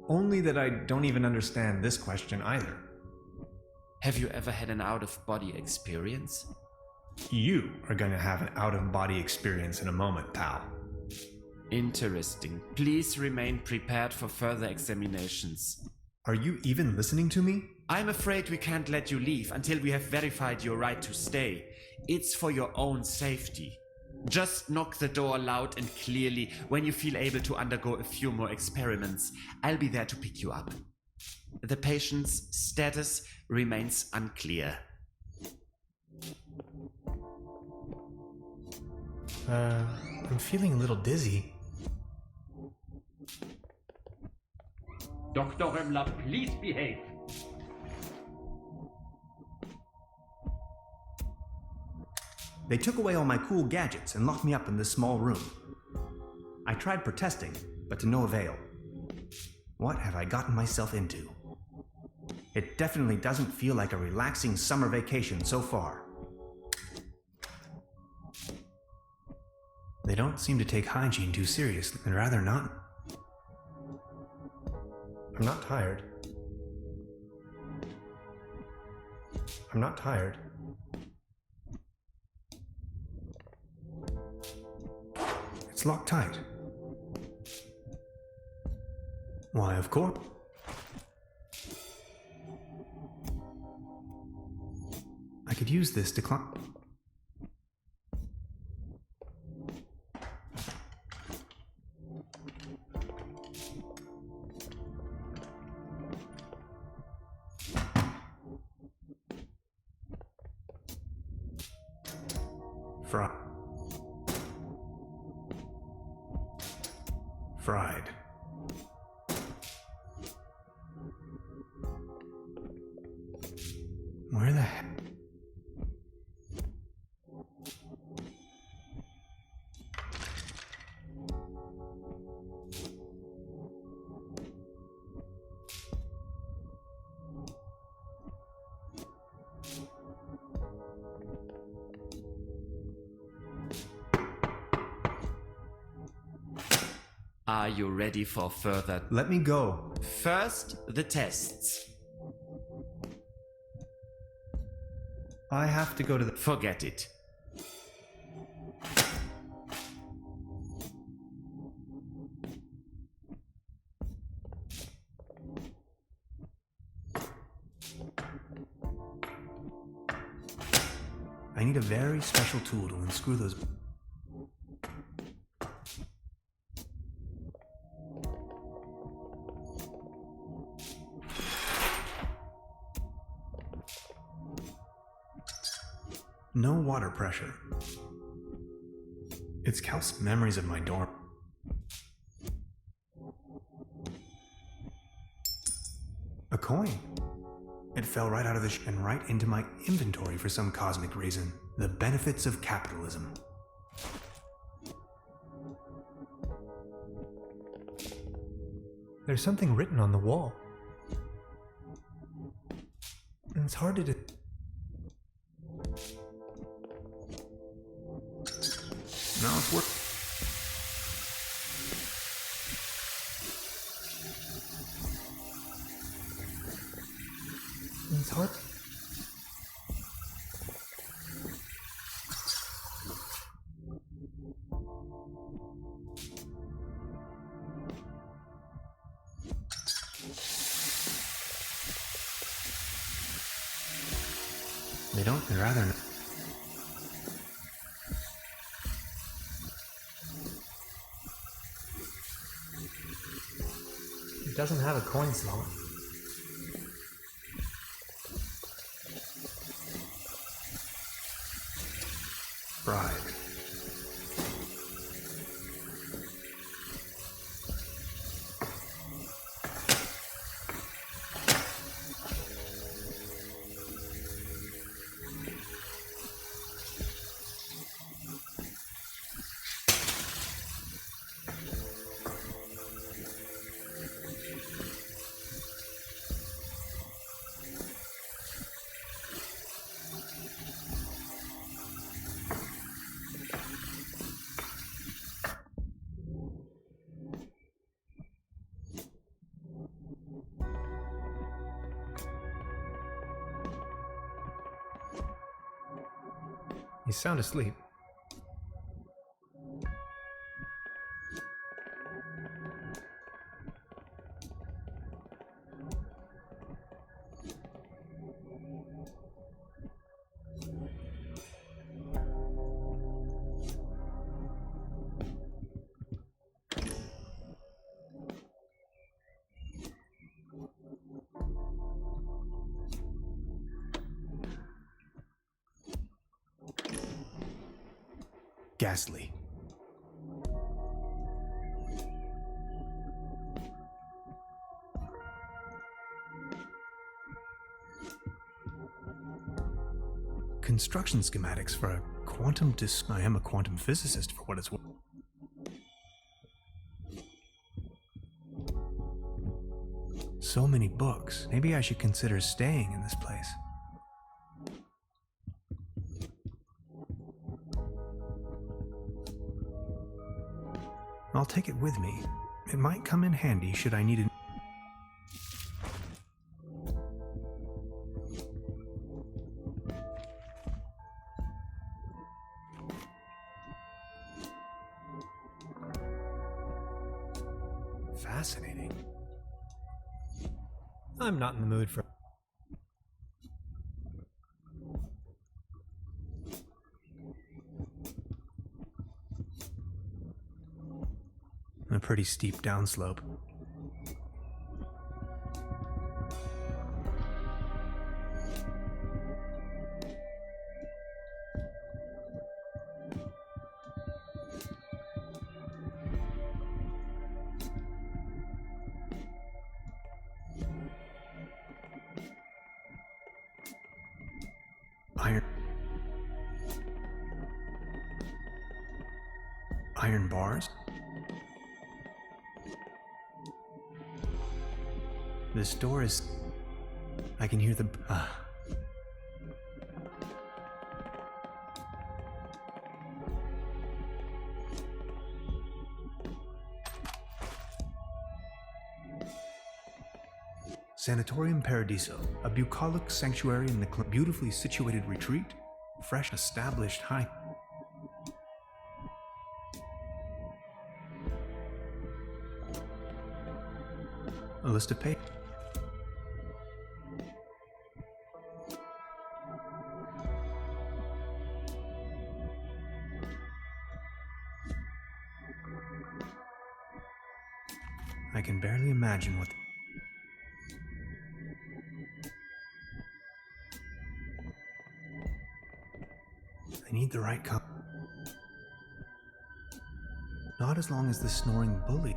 Only that I don't even understand this question either. Have you ever had an out-of-body experience? You are going to have an out-of-body experience in a moment, pal. Interesting. Please remain prepared for further examinations. Are you even listening to me? I'm afraid we can't let you leave until we have verified your right to stay. It's for your own safety. Just knock the door loud and clearly when you feel able to undergo a few more experiments. I'll be there to pick you up. The patient's status remains unclear. I'm feeling a little dizzy. Dr. Römmler, please behave. They took away all my cool gadgets and locked me up in this small room. I tried protesting, but to no avail. What have I gotten myself into? It definitely doesn't feel like a relaxing summer vacation so far. They don't seem to take hygiene too seriously, and rather not. I'm not tired. I'm not tired. It's locked tight. Why, of course. I could use this to climb. Fried. Where the heck? Are you ready for further? Let me go. First, the tests. I have to go to the... Forget it. I need a very special tool to unscrew those... No water pressure. It's memories of my dorm. A coin. It fell right out of the and right into my inventory for some cosmic reason. The benefits of capitalism. There's something written on the wall. And it's hard to... Now it's work. It's hard. They don't, they'd rather not. It doesn't have a coin slot. Bribe. He's sound asleep. Ghastly. Construction schematics for a quantum disk. I am a quantum physicist for what it's worth. So many books. Maybe I should consider staying in this place. I'll take it with me. It might come in handy should I need it. Fascinating. I'm not in the mood for... A pretty steep downslope. Iron bars? This door is... I can hear the... Sanatorium Paradiso, a bucolic sanctuary in the beautifully situated retreat, fresh established high. A list of pay. I can barely imagine what. I need the right cup. Not as long as the snoring bully.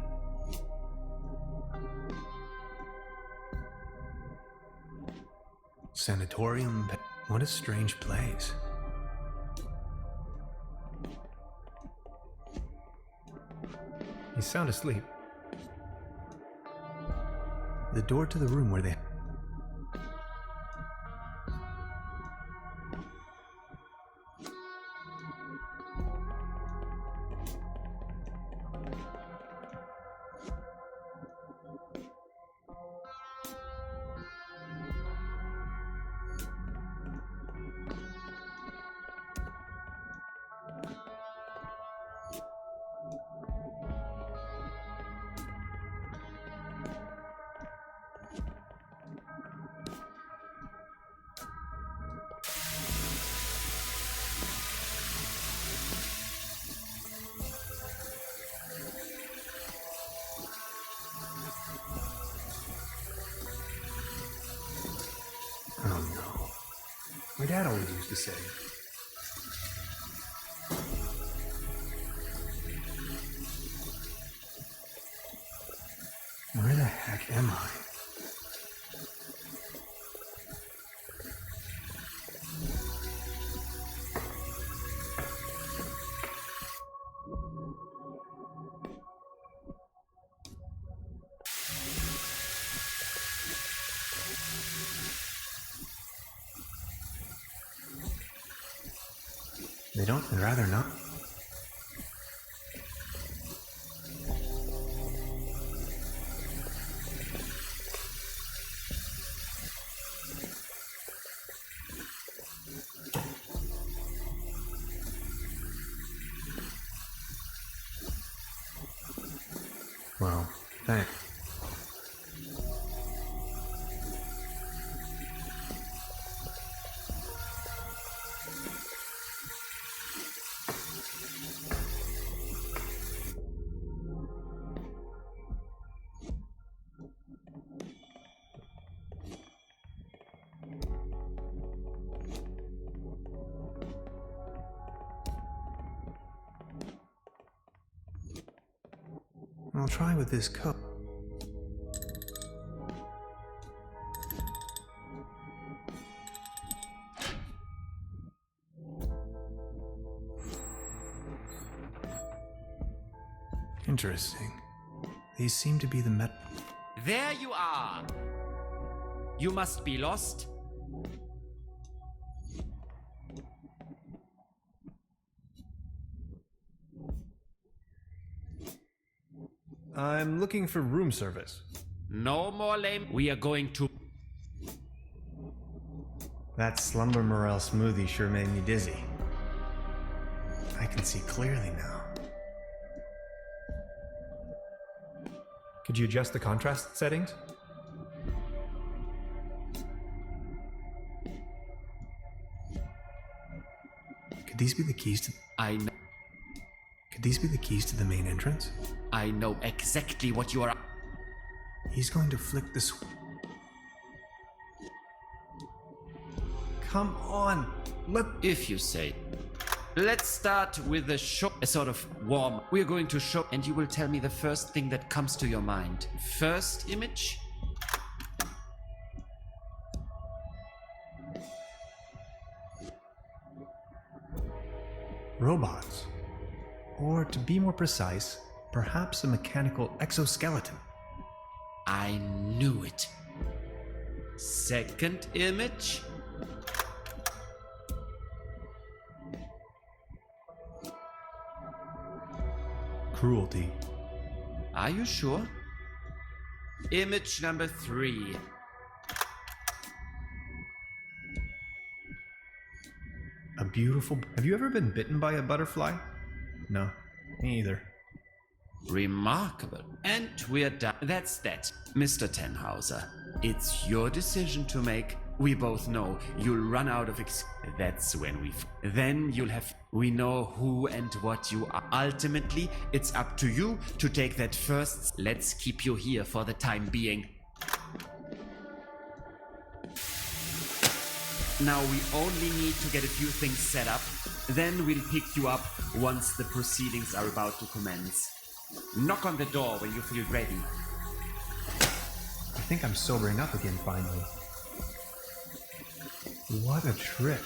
Sanatorium. What a strange place. He's sound asleep. The door to the room where they. Oh no. My dad always used to say, Where the heck am I? I'd rather not. Well, thanks. I'll try with this cup. Interesting. These seem to be the There you are! You must be lost. I'm looking for room service. No more lame. We are going to. That slumber morel smoothie sure made me dizzy. I can see clearly now. Could you adjust the contrast settings? Could these be the keys to... Could these be the keys to the main entrance? I know exactly what you are. He's going to flick this... Come on! If you say. Let's start with a sort of warm. We're going to show, and you will tell me the first thing that comes to your mind. First image? Robots. Or to be more precise, perhaps a mechanical exoskeleton. I knew it. Second image? Cruelty. Are you sure? Image number 3. beautiful. Have you ever been bitten by a butterfly? No, me either. Remarkable. And we're done. That's that. Mr. Tenhauser, it's your decision to make. We both know you'll run out of That's when then you'll have. We know who and what you are. Ultimately, it's up to you to take that first. Let's keep you here for the time being. Now we only need to get a few things set up. Then we'll pick you up once the proceedings are about to commence. Knock on the door when you feel ready. I think I'm sobering up again finally. What a trip.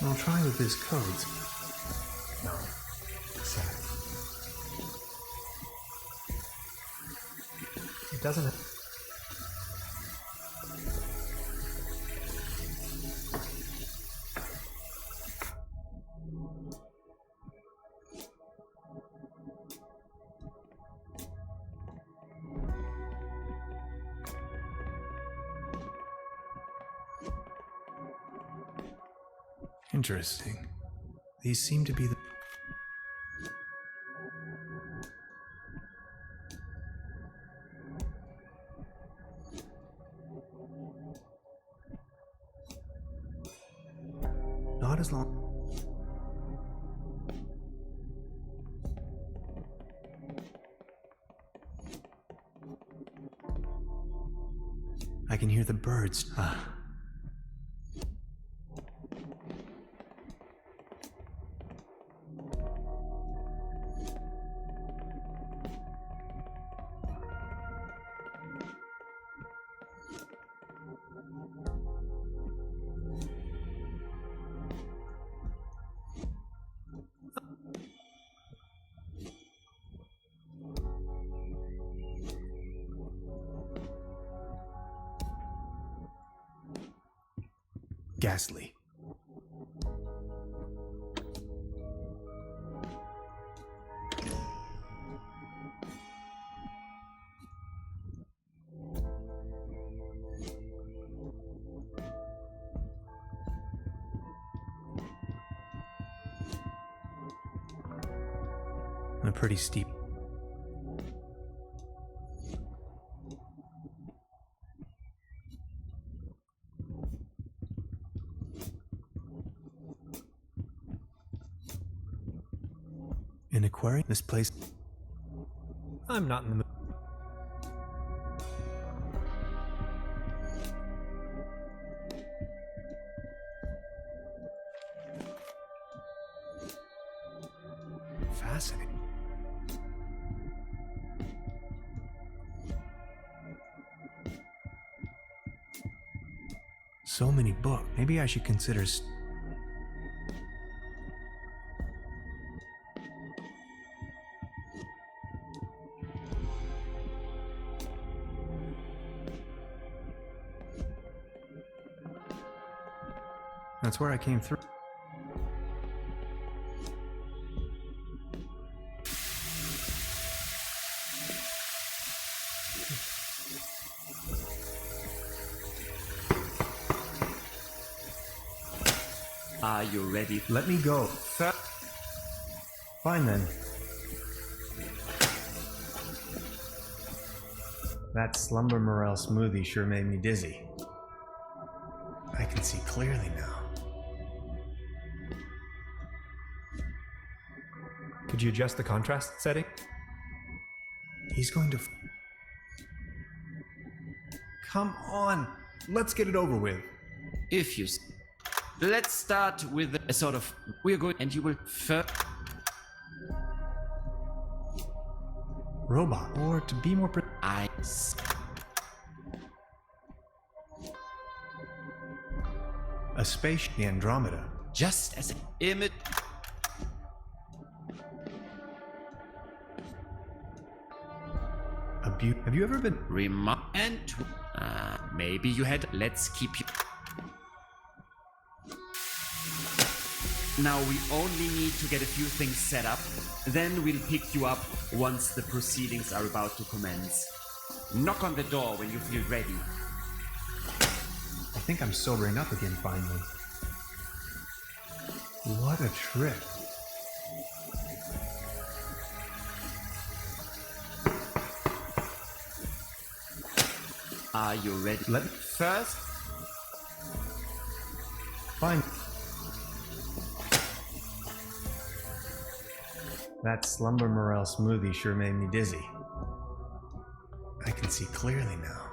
I'll try with this codes. No. Sad. It doesn't. Interesting. These seem to be the... Not as long... I can hear the birds. Ghastly. A pretty steep. An aquarium? This place... I'm not in the mood. Fascinating. So many books. Maybe I should consider... That's where I came through. Are you ready? Let me go. Fine then. That slumber morel smoothie sure made me dizzy. I can see clearly now. Could you adjust the contrast setting? He's going to... Come on! Let's get it over with. If you... Let's start with a sort of... We're going... And you will... Robot, or to be more... A space... The Andromeda. Just as an image... Have you ever been? Maybe you had. Let's keep you. Now we only need to get a few things set up. Then we'll pick you up once the proceedings are about to commence. Knock on the door when you feel ready. I think I'm sobering up again finally. What a trip. Are you ready? First, Fine. That slumber morel smoothie sure made me dizzy. I can see clearly now.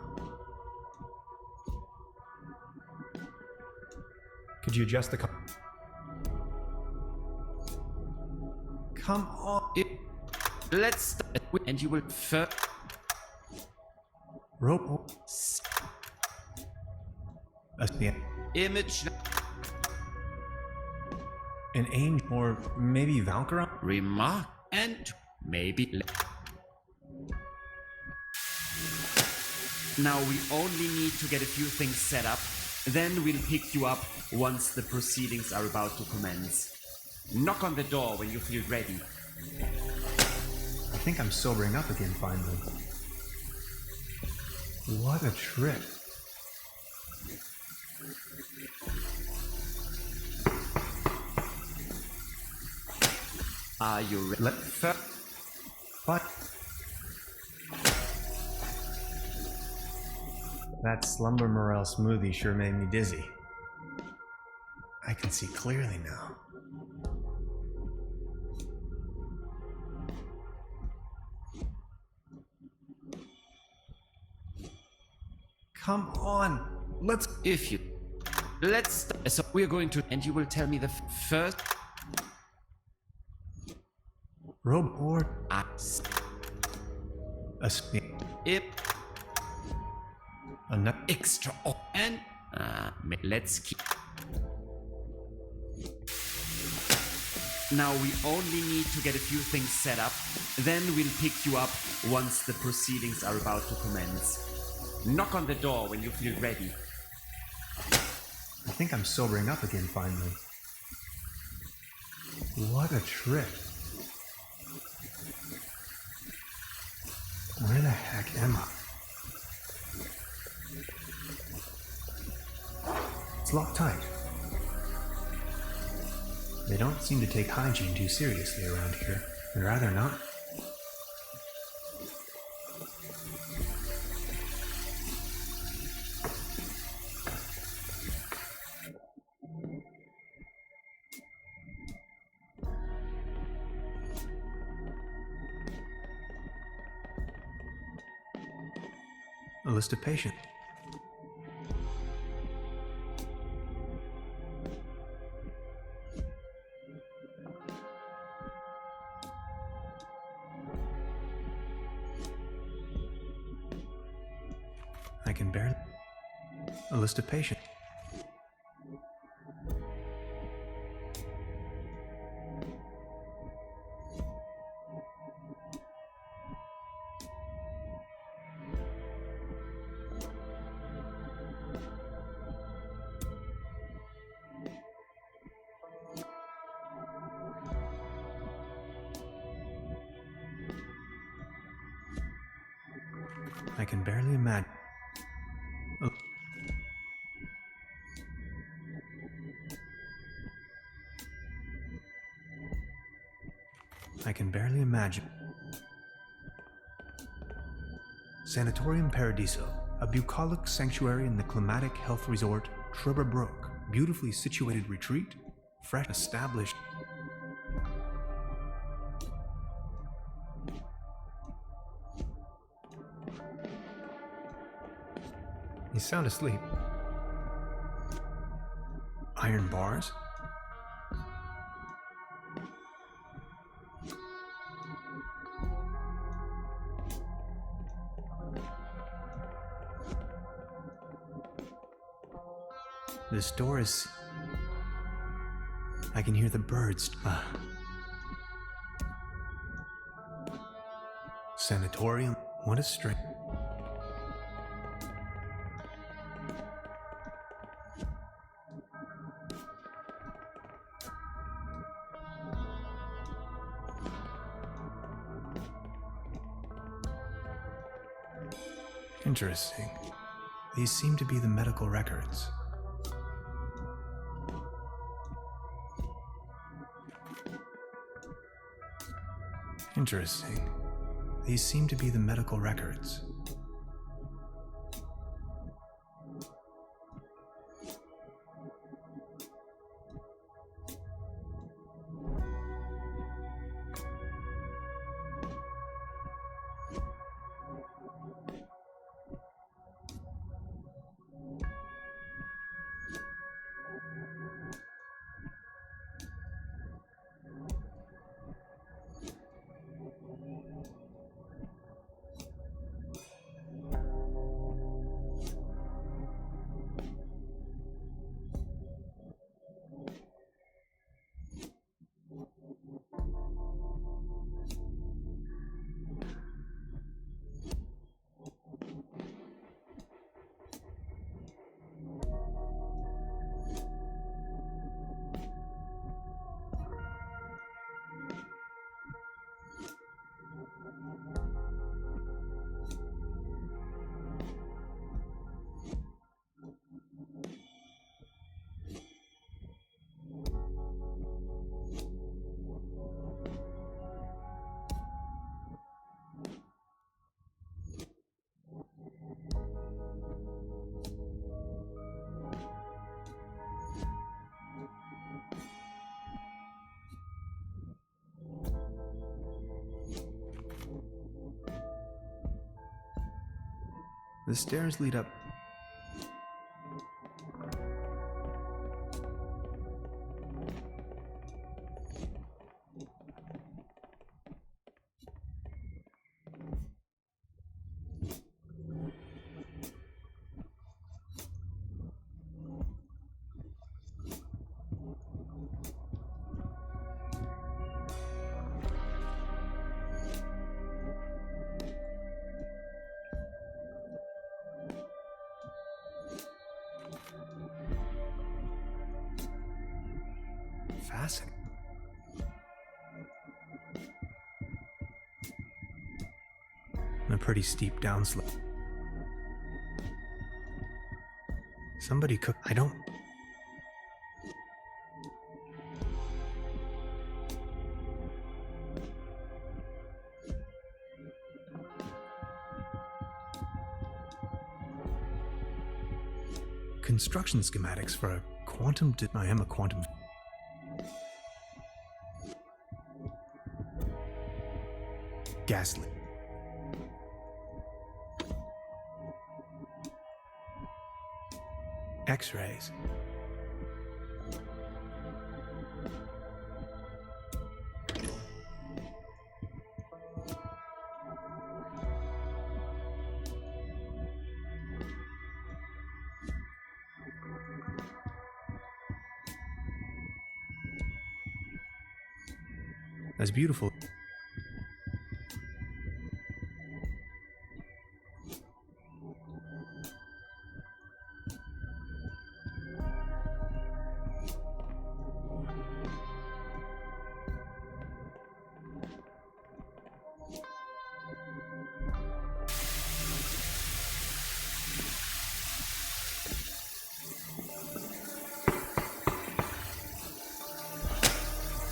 Could you adjust the Come on. let's start with, and you will first. Rope. Image. An angel, or maybe Valkyra? Remark. And maybe. Now we only need to get a few things set up. Then we'll pick you up once the proceedings are about to commence. Knock on the door when you feel ready. I think I'm sobering up again finally. What a trip. Are you ready? What? That slumber morel smoothie sure made me dizzy. I can see clearly now. Come on, let's. So we're going to, and you will tell me the first. Robe or a extra. And let's keep. Now we only need to get a few things set up. Then we'll pick you up once the proceedings are about to commence. Knock on the door when you feel ready. I think I'm sobering up again finally. What a trip. Where the heck am I? It's locked tight. They don't seem to take hygiene too seriously around here. I'd rather not. A list of patients. I can barely. A list of patients. I can barely imagine. I can barely imagine. Sanatorium Paradiso, a bucolic sanctuary in the climatic health resort Truberbrook, beautifully situated retreat, fresh established. He's sound asleep. Iron bars? This door is... I can hear the birds. Sanatorium? What a strange. Interesting. These seem to be the medical records. Interesting. These seem to be the medical records. The stairs lead up. Fascinating. And a pretty steep downslope. Somebody cooked. I don't. Construction schematics for a quantum. I am a quantum. Gaslit. X-rays. That's beautiful.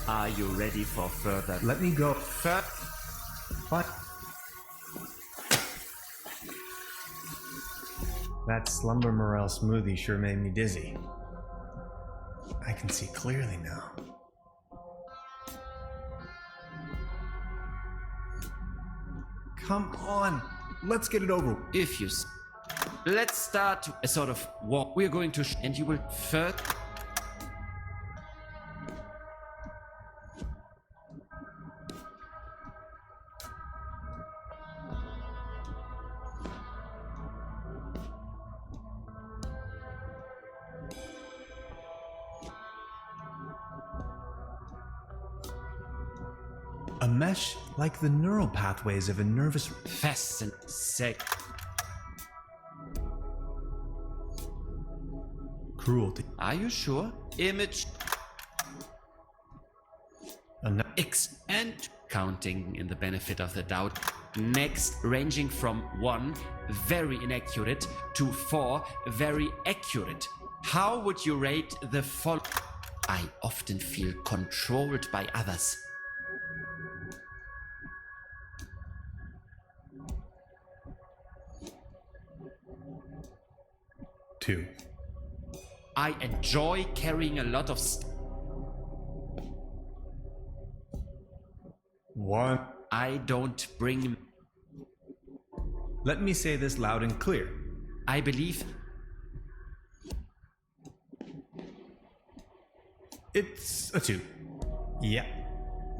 Are you ready for further? Let me go. What? That Slumber Morel smoothie sure made me dizzy. I can see clearly now. Come on, let's get it over. If you let's start a sort of walk. We're going to and you will first. A mesh Like the neural pathways of a nervous... Cruelty. Are you sure? Image X and counting in the benefit of the doubt. Next, ranging from 1, very inaccurate, to 4, very accurate. How would you rate the I often feel controlled by others. Two. I enjoy carrying a lot of One. I don't bring... Let me say this loud and clear. I believe... It's a 2. Yeah,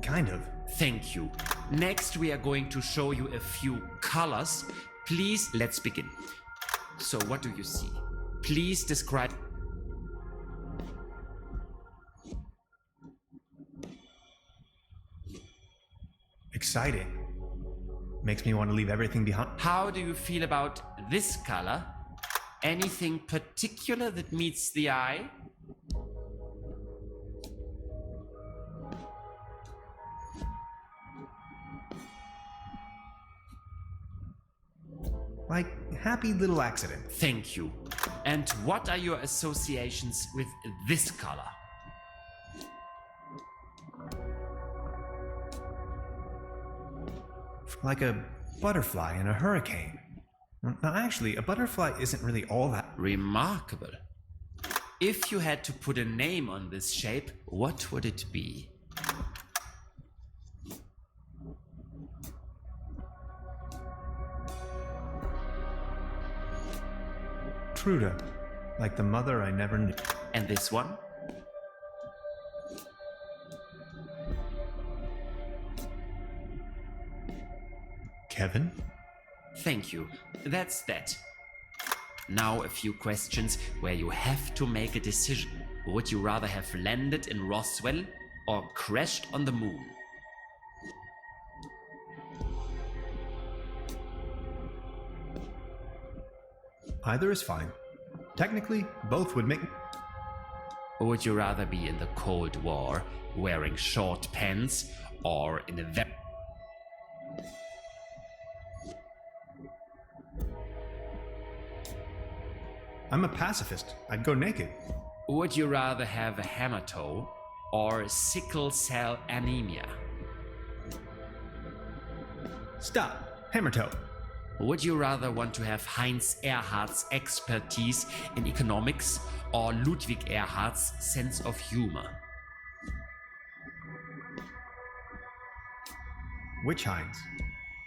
kind of. Thank you. Next, we are going to show you a few colors. Please, let's begin. So, what do you see? Please describe... Exciting. Makes me want to leave everything behind. How do you feel about this color? Anything particular that meets the eye? Like, happy little accident. Thank you. And what are your associations with this color? Like a butterfly in a hurricane. Now, actually, a butterfly isn't really all that... Remarkable. If you had to put a name on this shape, what would it be? Truda. Like the mother I never knew. And this one? Kevin? Thank you. That's that. Now a few questions where you have to make a decision. Would you rather have landed in Roswell or crashed on the moon? Either is fine. Technically, both would make... Would you rather be in the Cold War wearing short pants or in a I'm a pacifist. I'd go naked. Would you rather have a hammer toe or sickle cell anemia? Stop. Hammer toe. Would you rather want to have Heinz Erhardt's expertise in economics or Ludwig Erhardt's sense of humor? Which Heinz?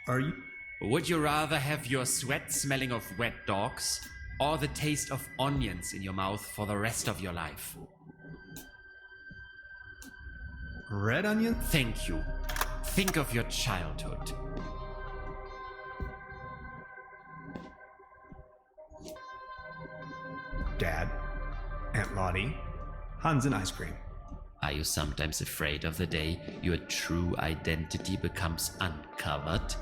Are you... Would you rather have your sweat smelling of wet dogs or the taste of onions in your mouth for the rest of your life? Red onion? Thank you. Think of your childhood. Dad. Aunt Lottie. Hans and ice cream. Are you sometimes afraid of the day your true identity becomes uncovered?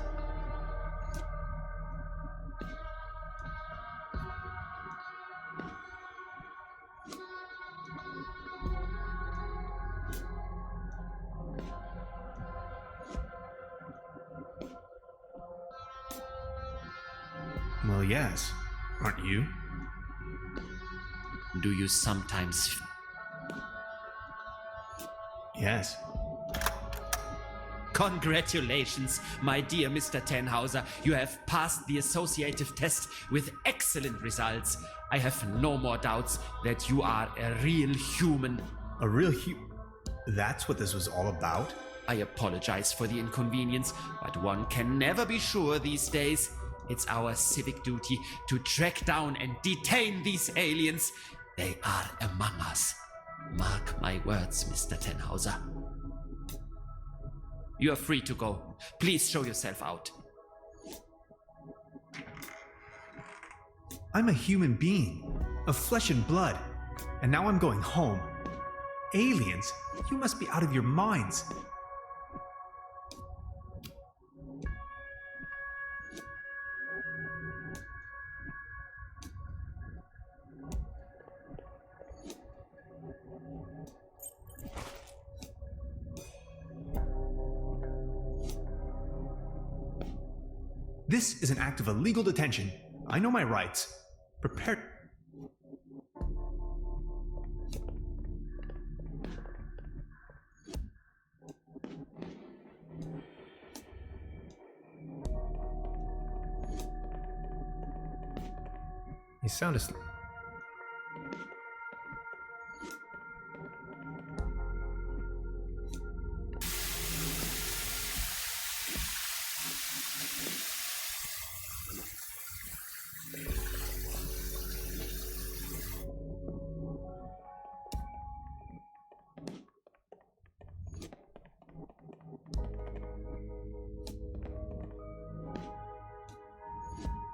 Well, yes. Aren't you? Do you sometimes... Yes. Congratulations, my dear Mr. Tannhauser. You have passed the associative test with excellent results. I have no more doubts that you are a real human. A real That's what this was all about? I apologize for the inconvenience, but one can never be sure these days. It's our civic duty to track down and detain these aliens. They are among us. Mark my words, Mr. Tannhauser. You are free to go. Please show yourself out. I'm a human being, of flesh and blood, and now I'm going home. Aliens? You must be out of your minds. This is an act of illegal detention. I know my rights. Prepare. He's sound asleep.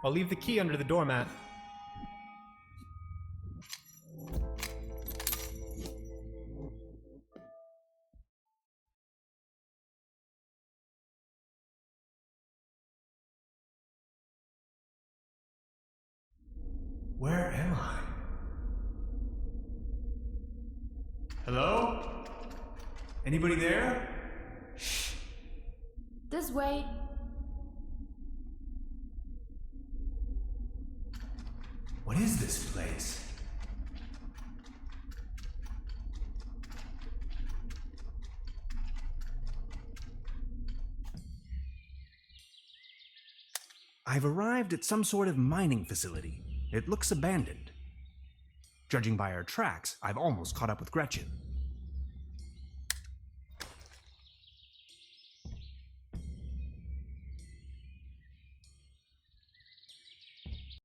I'll leave the key under the doormat. Where am I? Hello? Anybody there? This way. What is this place? I've arrived at some sort of mining facility. It looks abandoned. Judging by our tracks, I've almost caught up with Gretchen.